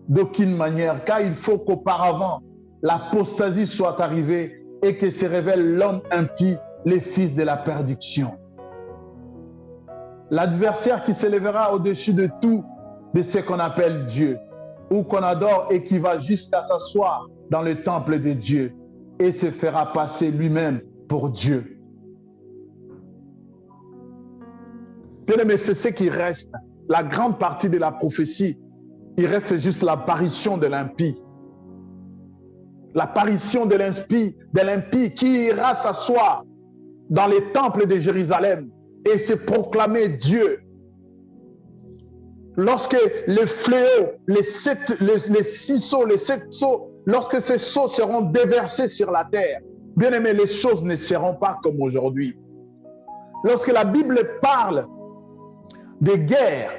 d'aucune manière, car il faut qu'auparavant l'apostasie soit arrivée et que se révèle l'homme impie, les fils de la perdition. L'adversaire qui s'élèvera au-dessus de tout de ce qu'on appelle Dieu, ou qu'on adore, et qui va jusqu'à s'asseoir dans le temple de Dieu et se fera passer lui-même pour Dieu. Bien-aimé, c'est ce qui reste. La grande partie de la prophétie, il reste juste l'apparition de l'impie. L'apparition de l'impie qui ira s'asseoir dans les temples de Jérusalem et se proclamer Dieu. Lorsque les fléaux, les 6 sceaux, les 7 sceaux, lorsque ces sceaux seront déversés sur la terre, bien aimé, les choses ne seront pas comme aujourd'hui. Lorsque la Bible parle des guerres,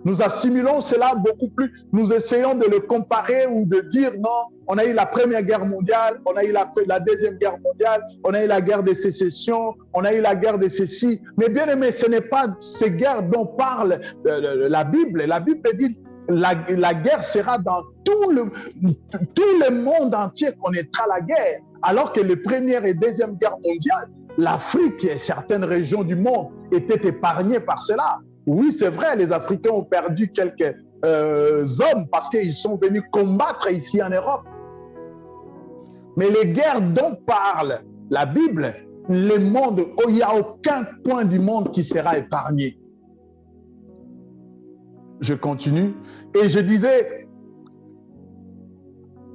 nous assimilons cela beaucoup plus. Nous essayons de le comparer ou de dire non, on a eu la Première Guerre mondiale, on a eu la Deuxième Guerre mondiale, on a eu la guerre de sécession, on a eu la guerre de ceci. Mais bien aimé, ce n'est pas ces guerres dont parle la Bible. La Bible dit la guerre sera dans tout le monde entier, connaîtra la guerre. Alors que les Première et Deuxième Guerre mondiale, l'Afrique et certaines régions du monde étaient épargnées par cela. Oui, c'est vrai, les Africains ont perdu quelques hommes parce qu'ils sont venus combattre ici en Europe. Mais les guerres dont parle la Bible, le monde, il n'y a aucun point du monde qui sera épargné. Je continue et je disais,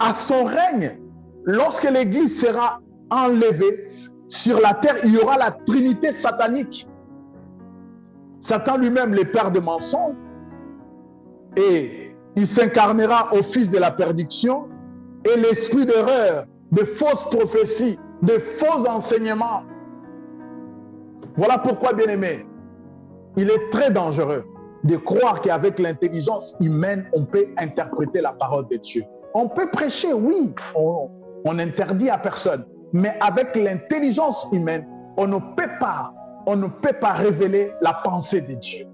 à son règne, lorsque l'Église sera enlevée sur la terre, il y aura la Trinité satanique. Satan lui-même, le père de mensonges, et il s'incarnera au fils de la perdition, et l'esprit d'erreur, de fausses prophéties, de faux enseignements. Voilà pourquoi, bien-aimé, il est très dangereux de croire qu'avec l'intelligence humaine, on peut interpréter la parole de Dieu. On peut prêcher, oui, on n'interdit à personne, mais avec l'intelligence humaine, on ne peut pas révéler la pensée de Dieu.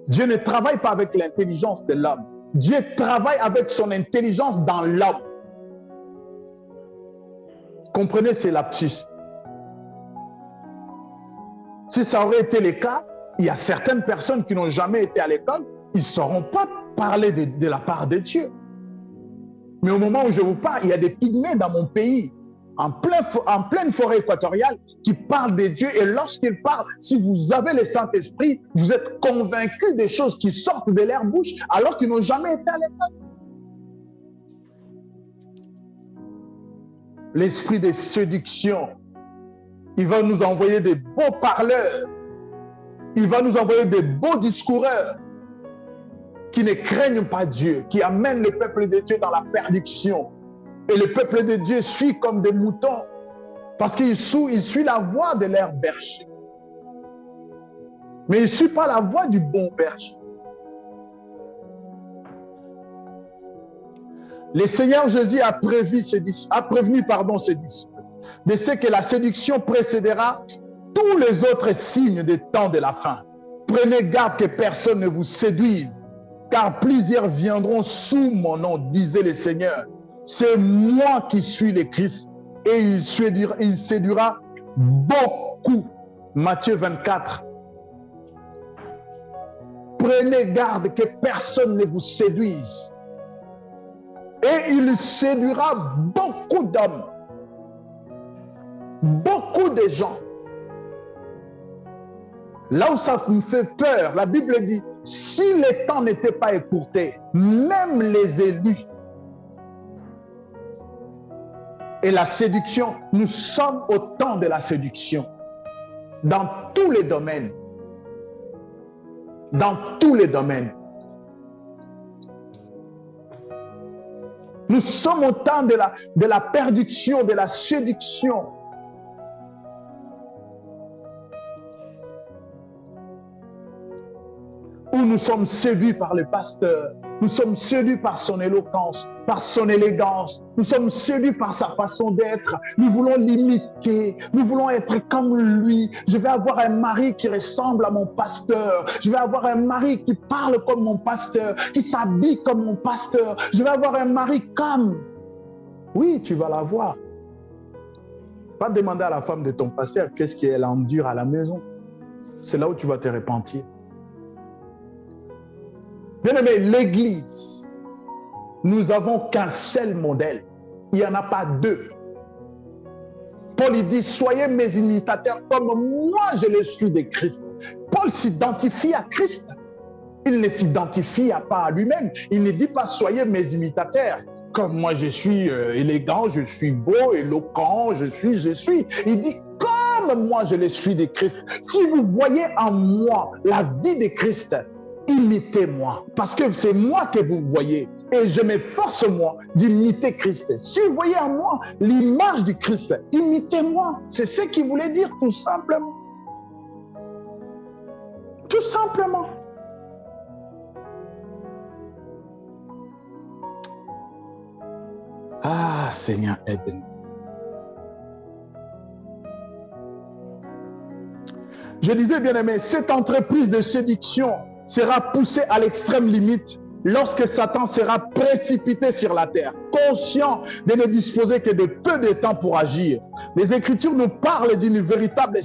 Dieu ne travaille pas avec l'intelligence de l'homme. Dieu travaille avec son intelligence dans l'homme. Comprenez ces lapsus. Si ça aurait été le cas, il y a certaines personnes qui n'ont jamais été à l'école, ils ne sauront pas parler de la part de Dieu. Mais au moment où je vous parle, il y a des pygmées dans mon pays, en pleine forêt équatoriale, qui parlent de Dieu. Et lorsqu'ils parlent, si vous avez le Saint-Esprit, vous êtes convaincus des choses qui sortent de leur bouche alors qu'ils n'ont jamais été à l'école. L'esprit de séduction, il va nous envoyer des beaux parleurs, il va nous envoyer des beaux discoureurs qui ne craignent pas Dieu, qui amènent le peuple de Dieu dans la perdition. Et le peuple de Dieu suit comme des moutons parce qu'il suit la voix de leur berger. Mais il ne suit pas la voix du bon berger. Le Seigneur Jésus a prévenu ses disciples de ce que la séduction précédera tous les autres signes des temps de la fin. Prenez garde que personne ne vous séduise, car plusieurs viendront sous mon nom, disait le Seigneur. C'est moi qui suis le Christ, et il séduira beaucoup. Matthieu 24. Prenez garde que personne ne vous séduise. Et il séduira beaucoup d'hommes, beaucoup de gens. Là où ça me fait peur, la Bible dit, si les temps n'étaient pas écourtés, même les élus et la séduction, nous sommes au temps de la séduction. Dans tous les domaines. Dans tous les domaines. Nous sommes au temps de la perdition, de la séduction. Où nous sommes séduits par le pasteur, nous sommes séduits par son éloquence, par son élégance, nous sommes séduits par sa façon d'être, nous voulons l'imiter, nous voulons être comme lui. Je vais avoir un mari qui ressemble à mon pasteur, je vais avoir un mari qui parle comme mon pasteur, qui s'habille comme mon pasteur, je vais avoir un mari comme... Oui, tu vas l'avoir. Va demander à la femme de ton pasteur qu'est-ce qu'elle endure à la maison. C'est là où tu vas te repentir. Bien-aimé, l'Église, nous n'avons qu'un seul modèle. Il n'y en a pas deux. Paul il dit, soyez mes imitateurs comme moi je le suis de Christ. Paul s'identifie à Christ. Il ne s'identifie pas à lui-même. Il ne dit pas, soyez mes imitateurs. Comme moi je suis élégant, je suis beau, éloquent, je suis. Il dit, comme moi je le suis de Christ. Si vous voyez en moi la vie de Christ, imitez-moi, parce que c'est moi que vous voyez et je m'efforce moi d'imiter Christ. Si vous voyez en moi l'image du Christ, imitez-moi. C'est ce qu'il voulait dire tout simplement. Tout simplement. Ah Seigneur, aide-nous. Je disais, bien-aimé, cette entreprise de séduction sera poussé à l'extrême limite lorsque Satan sera précipité sur la terre, conscient de ne disposer que de peu de temps pour agir. Les Écritures nous parlent d'une véritable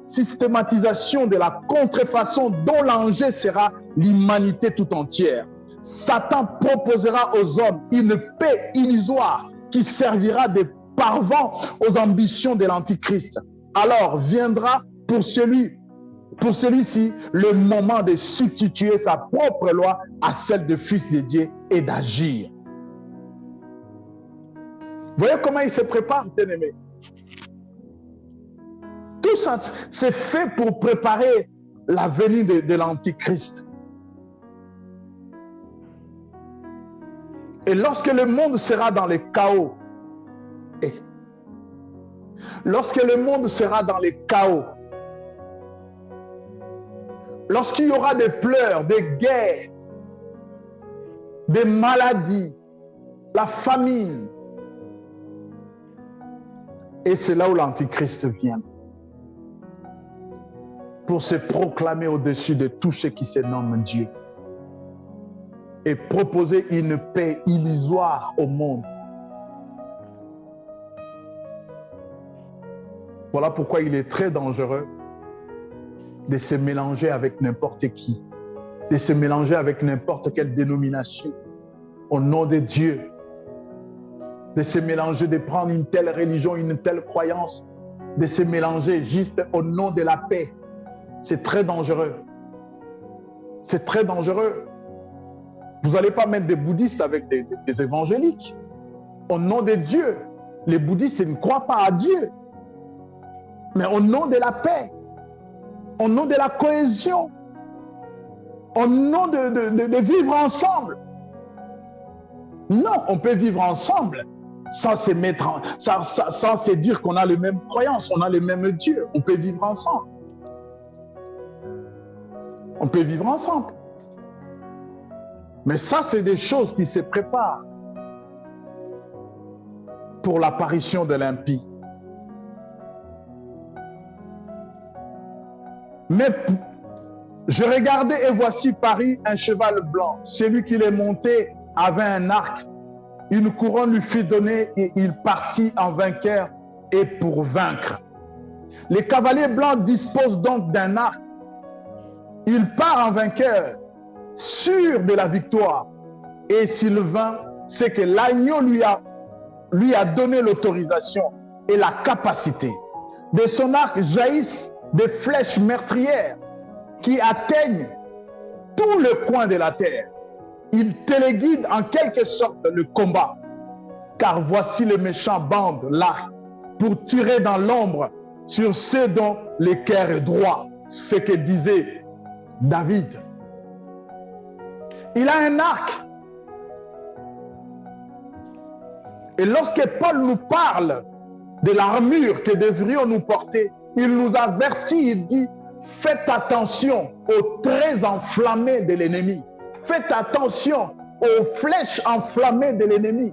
systématisation de la contrefaçon dont l'enjeu sera l'humanité tout entière. Satan proposera aux hommes une paix illusoire qui servira de paravent aux ambitions de l'Antichrist. Alors viendra pour celui-ci, le moment de substituer sa propre loi à celle de Fils de Dieu et d'agir. Voyez comment il se prépare, bien-aimé. Tout ça, c'est fait pour préparer la venue de l'Antichrist. Et lorsque le monde sera dans le chaos, lorsqu'il y aura des pleurs, des guerres, des maladies, la famine, et c'est là où l'Antichrist vient pour se proclamer au-dessus de tout ce qui se nomme Dieu et proposer une paix illusoire au monde. Voilà pourquoi il est très dangereux de se mélanger avec n'importe qui, de se mélanger avec n'importe quelle dénomination, au nom de Dieu, de se mélanger, de prendre une telle religion, une telle croyance, de se mélanger juste au nom de la paix. C'est très dangereux. C'est très dangereux. Vous n'allez pas mettre des bouddhistes avec des évangéliques. Au nom de Dieu, les bouddhistes ne croient pas à Dieu. Mais au nom de la paix, au nom de la cohésion, au nom de vivre ensemble. Non, on peut vivre ensemble sans se mettre, sans se dire qu'on a les mêmes croyances, on a les mêmes dieux. On peut vivre ensemble. On peut vivre ensemble. Mais ça, c'est des choses qui se préparent pour l'apparition de l'impie. Mais je regardais et voici parut un cheval blanc. Celui qui l'est monté avait un arc. Une couronne lui fut donnée et il partit en vainqueur et pour vaincre. Les cavaliers blancs disposent donc d'un arc. Il part en vainqueur, sûr de la victoire. Et s'il vainc, c'est que l'agneau lui a donné l'autorisation et la capacité. De son arc jaillissent des flèches meurtrières qui atteignent tous les coins de la terre. Il téléguide en quelque sorte le combat. Car voici les méchants bandent l'arc pour tirer dans l'ombre sur ceux dont le cœur est droit. Ce que disait David. Il a un arc. Et lorsque Paul nous parle de l'armure que devrions nous porter, il nous avertit, il dit, faites attention aux traits enflammés de l'ennemi. Faites attention aux flèches enflammées de l'ennemi.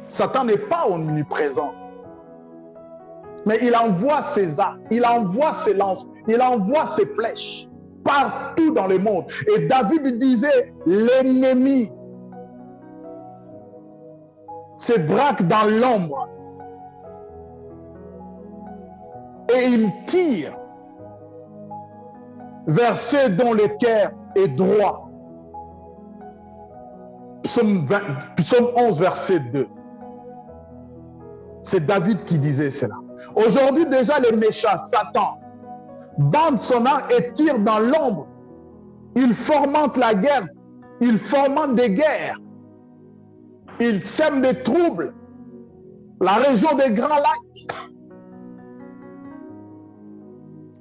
Satan n'est pas omniprésent. Mais il envoie ses arcs, il envoie ses lances, il envoie ses flèches partout dans le monde. Et David disait, l'ennemi se braque dans l'ombre et il tire vers ceux dont le cœur est droit. Psaume 11, verset 2. C'est David qui disait cela. Aujourd'hui, déjà, les méchants, Satan, bande son arc et tire dans l'ombre. Il fomente la guerre. Il fomente des guerres. Il sème des troubles. La région des Grands Lacs,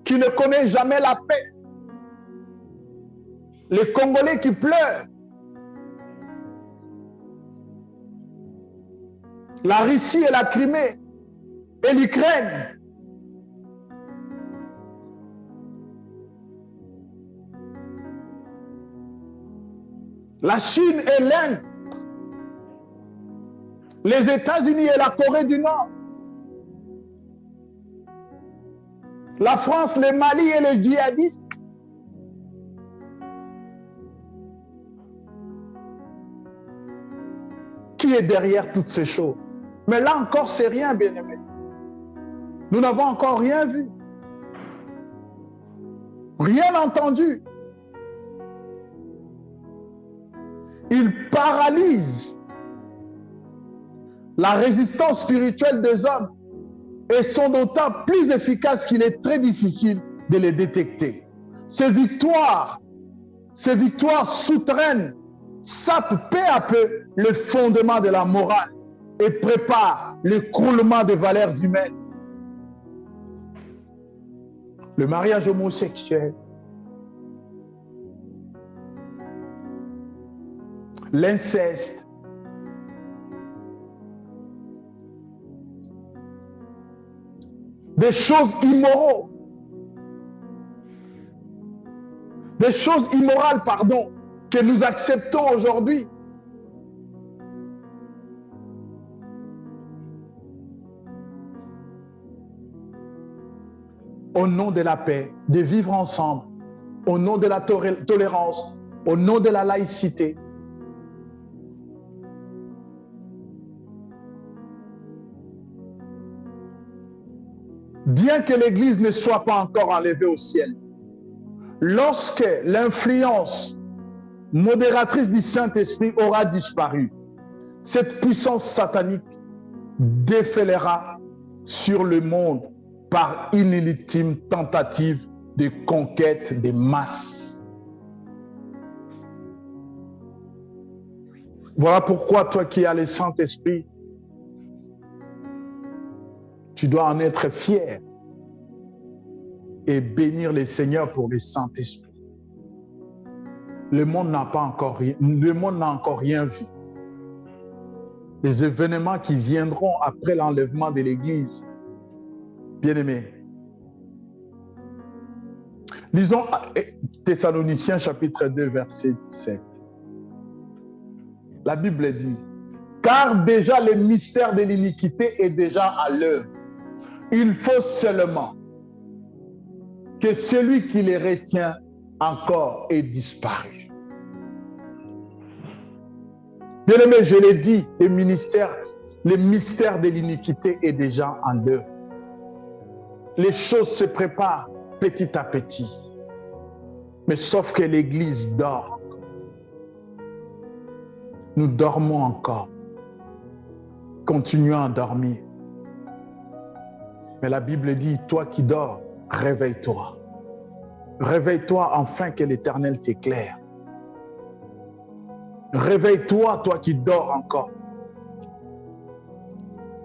qui ne connaît jamais la paix. Les Congolais qui pleurent. La Russie et la Crimée et l'Ukraine. La Chine et l'Inde. Les États-Unis et la Corée du Nord. La France, le Mali et les djihadistes. Qui est derrière toutes ces choses? Mais là encore, c'est rien, bien-aimé. Nous n'avons encore rien vu. Rien entendu. Il paralyse la résistance spirituelle des hommes et sont d'autant plus efficaces qu'il est très difficile de les détecter. Ces victoires souterraines sapent peu à peu le fondement de la morale et préparent l'écroulement des valeurs humaines. Le mariage homosexuel, l'inceste, des choses immorales, que nous acceptons aujourd'hui. Au nom de la paix, de vivre ensemble, au nom de la tolérance, au nom de la laïcité. Bien que l'Église ne soit pas encore enlevée au ciel, lorsque l'influence modératrice du Saint-Esprit aura disparu, cette puissance satanique défilera sur le monde par une ultime tentative de conquête des masses. Voilà pourquoi toi qui as le Saint-Esprit, tu dois en être fier et bénir le Seigneur pour le Saint-Esprit. Le monde n'a encore rien vu. Les événements qui viendront après l'enlèvement de l'Église, bien-aimés. Lisons Thessaloniciens chapitre 2, verset 17. La Bible dit, « Car déjà le mystère de l'iniquité est déjà à l'œuvre. Il faut seulement que celui qui les retient encore ait disparu. » Bien-aimé, je l'ai dit, le mystère de l'iniquité est déjà en œuvre. Les choses se préparent petit à petit. Mais sauf que l'Église dort. Nous dormons encore. Continuons à dormir. Mais la Bible dit, toi qui dors, réveille-toi. Réveille-toi enfin que l'Éternel t'éclaire. Réveille-toi, toi qui dors encore.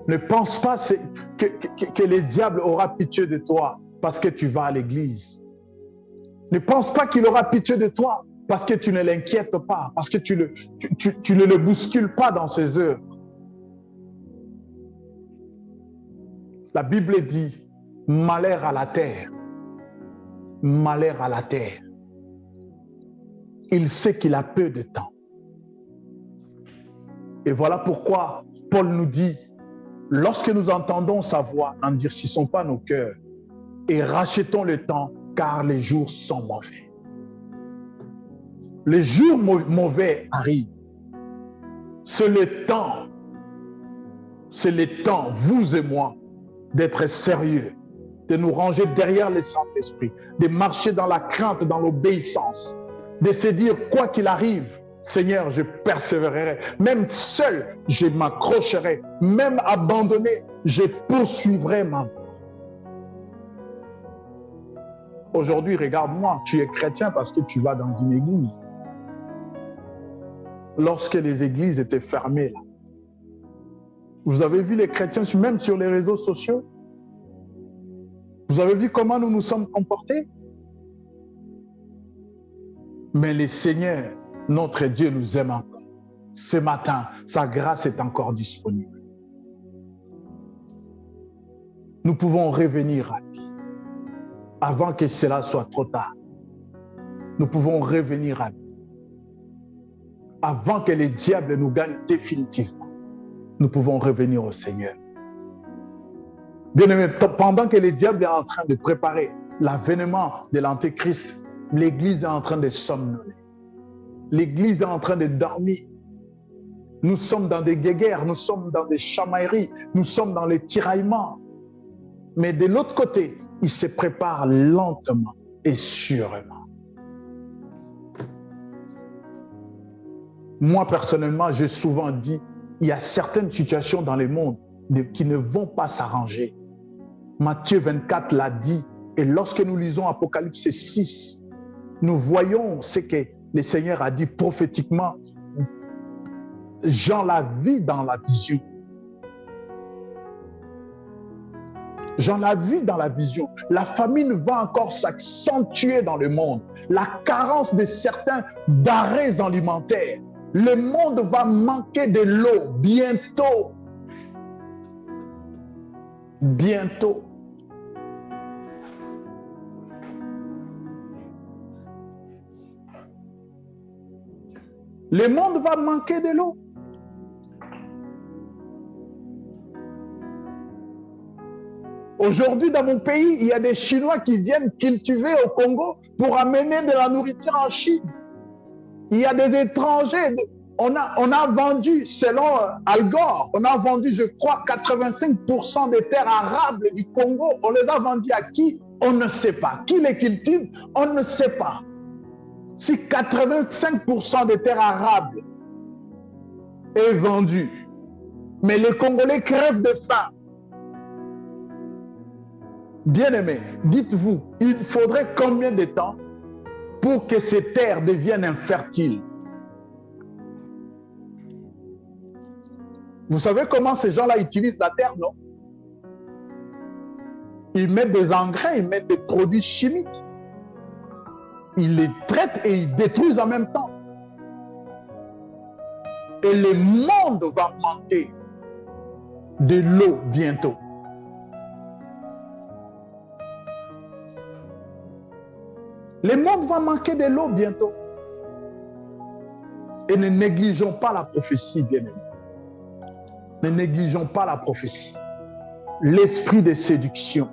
Ne pense pas que le diable aura pitié de toi parce que tu vas à l'église. Ne pense pas qu'il aura pitié de toi parce que tu ne l'inquiètes pas, parce que tu ne le bouscules pas dans ses heures. La Bible dit, malheur à la terre. Malheur à la terre. Il sait qu'il a peu de temps. Et voilà pourquoi Paul nous dit, lorsque nous entendons sa voix, n'endurcissons pas nos cœurs et rachetons le temps, car les jours sont mauvais. Les jours mauvais arrivent. C'est le temps, vous et moi, d'être sérieux, de nous ranger derrière le Saint-Esprit, de marcher dans la crainte, dans l'obéissance, de se dire, quoi qu'il arrive, Seigneur, je persévérerai. Même seul, je m'accrocherai. Même abandonné, je poursuivrai ma voie. Aujourd'hui, regarde-moi, tu es chrétien parce que tu vas dans une église. Lorsque les églises étaient fermées, là, vous avez vu les chrétiens, même sur les réseaux sociaux? Vous avez vu comment nous nous sommes comportés? Mais le Seigneur, notre Dieu, nous aime encore. Ce matin, sa grâce est encore disponible. Nous pouvons revenir à lui avant que cela soit trop tard. Nous pouvons revenir à lui avant que le diable nous gagne définitivement. Nous pouvons revenir au Seigneur. Bien-aimé, pendant que le diable est en train de préparer l'avènement de l'Antéchrist, l'Église est en train de somnoler. L'Église est en train de dormir. Nous sommes dans des guéguerres, nous sommes dans des chamailleries, nous sommes dans les tiraillements. Mais de l'autre côté, il se prépare lentement et sûrement. Moi, personnellement, j'ai souvent dit, il y a certaines situations dans le monde qui ne vont pas s'arranger. Matthieu 24 l'a dit, et lorsque nous lisons Apocalypse 6, nous voyons ce que le Seigneur a dit prophétiquement. Jean l'a vu dans la vision. Jean l'a vu dans la vision. La famine va encore s'accentuer dans le monde. La carence de certains denrées alimentaires. Le monde va manquer de l'eau bientôt. Bientôt. Le monde va manquer de l'eau. Aujourd'hui, dans mon pays, il y a des Chinois qui viennent cultiver au Congo pour amener de la nourriture en Chine. Il y a des étrangers. On a vendu, selon Al Gore, on a vendu, je crois, 85% des terres arables du Congo. On les a vendues à qui? On ne sait pas. Qui les cultive? On ne sait pas. Si 85% des terres arables est vendu, mais les Congolais crèvent de faim. Bien-aimés, dites-vous, il faudrait combien de temps pour que ces terres deviennent infertiles? Vous savez comment ces gens-là utilisent la terre, non? Ils mettent des engrais, ils mettent des produits chimiques. Ils les traitent et ils détruisent en même temps. Et le monde va manquer de l'eau bientôt. Le monde va manquer de l'eau bientôt. Et ne négligeons pas la prophétie, bien-aimés. Ne négligeons pas la prophétie. L'esprit de séduction.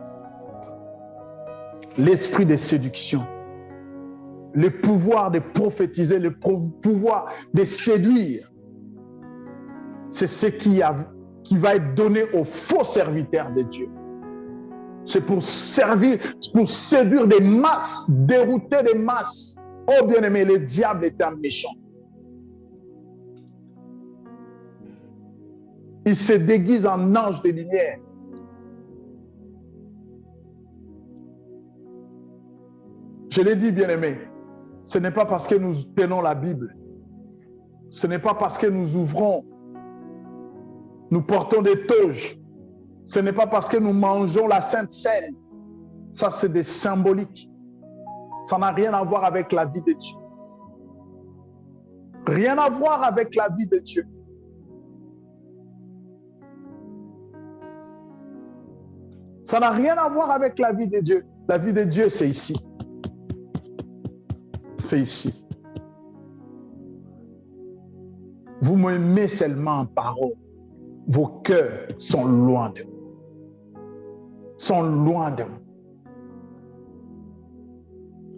L'esprit de séduction. Le pouvoir de prophétiser, le pouvoir de séduire. C'est ce qui va être donné aux faux serviteurs de Dieu. C'est pour servir, pour séduire des masses, dérouter des masses. Oh bien-aimé, le diable est un méchant. Il se déguise en ange de lumière. Je l'ai dit, bien-aimé, ce n'est pas parce que nous tenons la Bible, ce n'est pas parce que nous ouvrons, nous portons des toges, ce n'est pas parce que nous mangeons la Sainte Seine. Ça, c'est des symboliques. Ça n'a rien à voir avec la vie de Dieu. Rien à voir avec la vie de Dieu. Ça n'a rien à voir avec la vie de Dieu. La vie de Dieu, c'est ici. C'est ici. Vous m'aimez seulement en parole. Vos cœurs sont loin de vous. Sont loin de vous.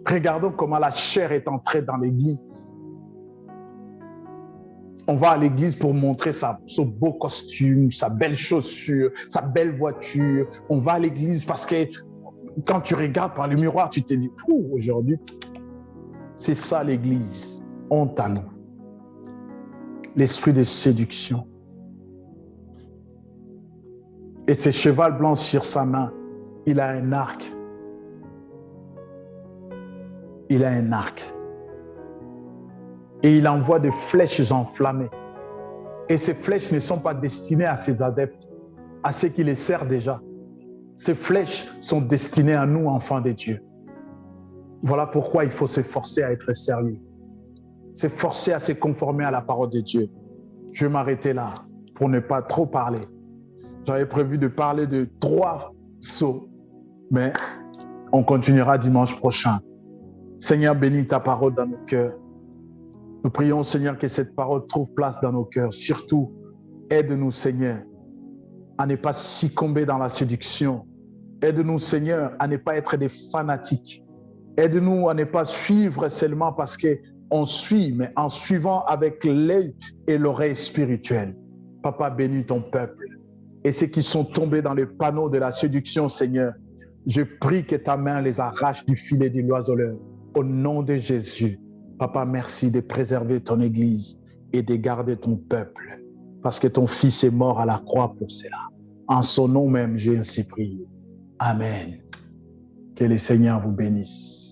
Regardons comment la chair est entrée dans l'église. On va à l'église pour montrer son beau costume, sa belle chaussure, sa belle voiture. On va à l'église parce que quand tu regardes par le miroir, tu te dis, aujourd'hui, c'est ça l'église. Honte à nous. L'esprit de séduction. Et ce cheval blanc sur sa main, il a un arc. Il a un arc. Et il envoie des flèches enflammées. Et ces flèches ne sont pas destinées à ses adeptes, à ceux qui les servent déjà. Ces flèches sont destinées à nous, enfants de Dieu. Voilà pourquoi il faut s'efforcer à être sérieux. S'efforcer à se conformer à la parole de Dieu. Je vais m'arrêter là pour ne pas trop parler. J'avais prévu de parler de 3 sceaux, mais on continuera dimanche prochain. Seigneur, bénis ta parole dans nos cœurs. Nous prions, Seigneur, que cette parole trouve place dans nos cœurs. Surtout, aide-nous, Seigneur, à ne pas succomber dans la séduction. Aide-nous, Seigneur, à ne pas être des fanatiques. Aide-nous à ne pas suivre seulement parce qu'on suit, mais en suivant avec l'œil et l'oreille spirituelle. Papa, bénis ton peuple. Et ceux qui sont tombés dans le panneau de la séduction, Seigneur, je prie que ta main les arrache du filet du l'oiseleur. Au nom de Jésus. Papa, merci de préserver ton Église et de garder ton peuple. Parce que ton Fils est mort à la croix pour cela. En son nom même, j'ai ainsi prié. Amen. Que le Seigneur vous bénisse.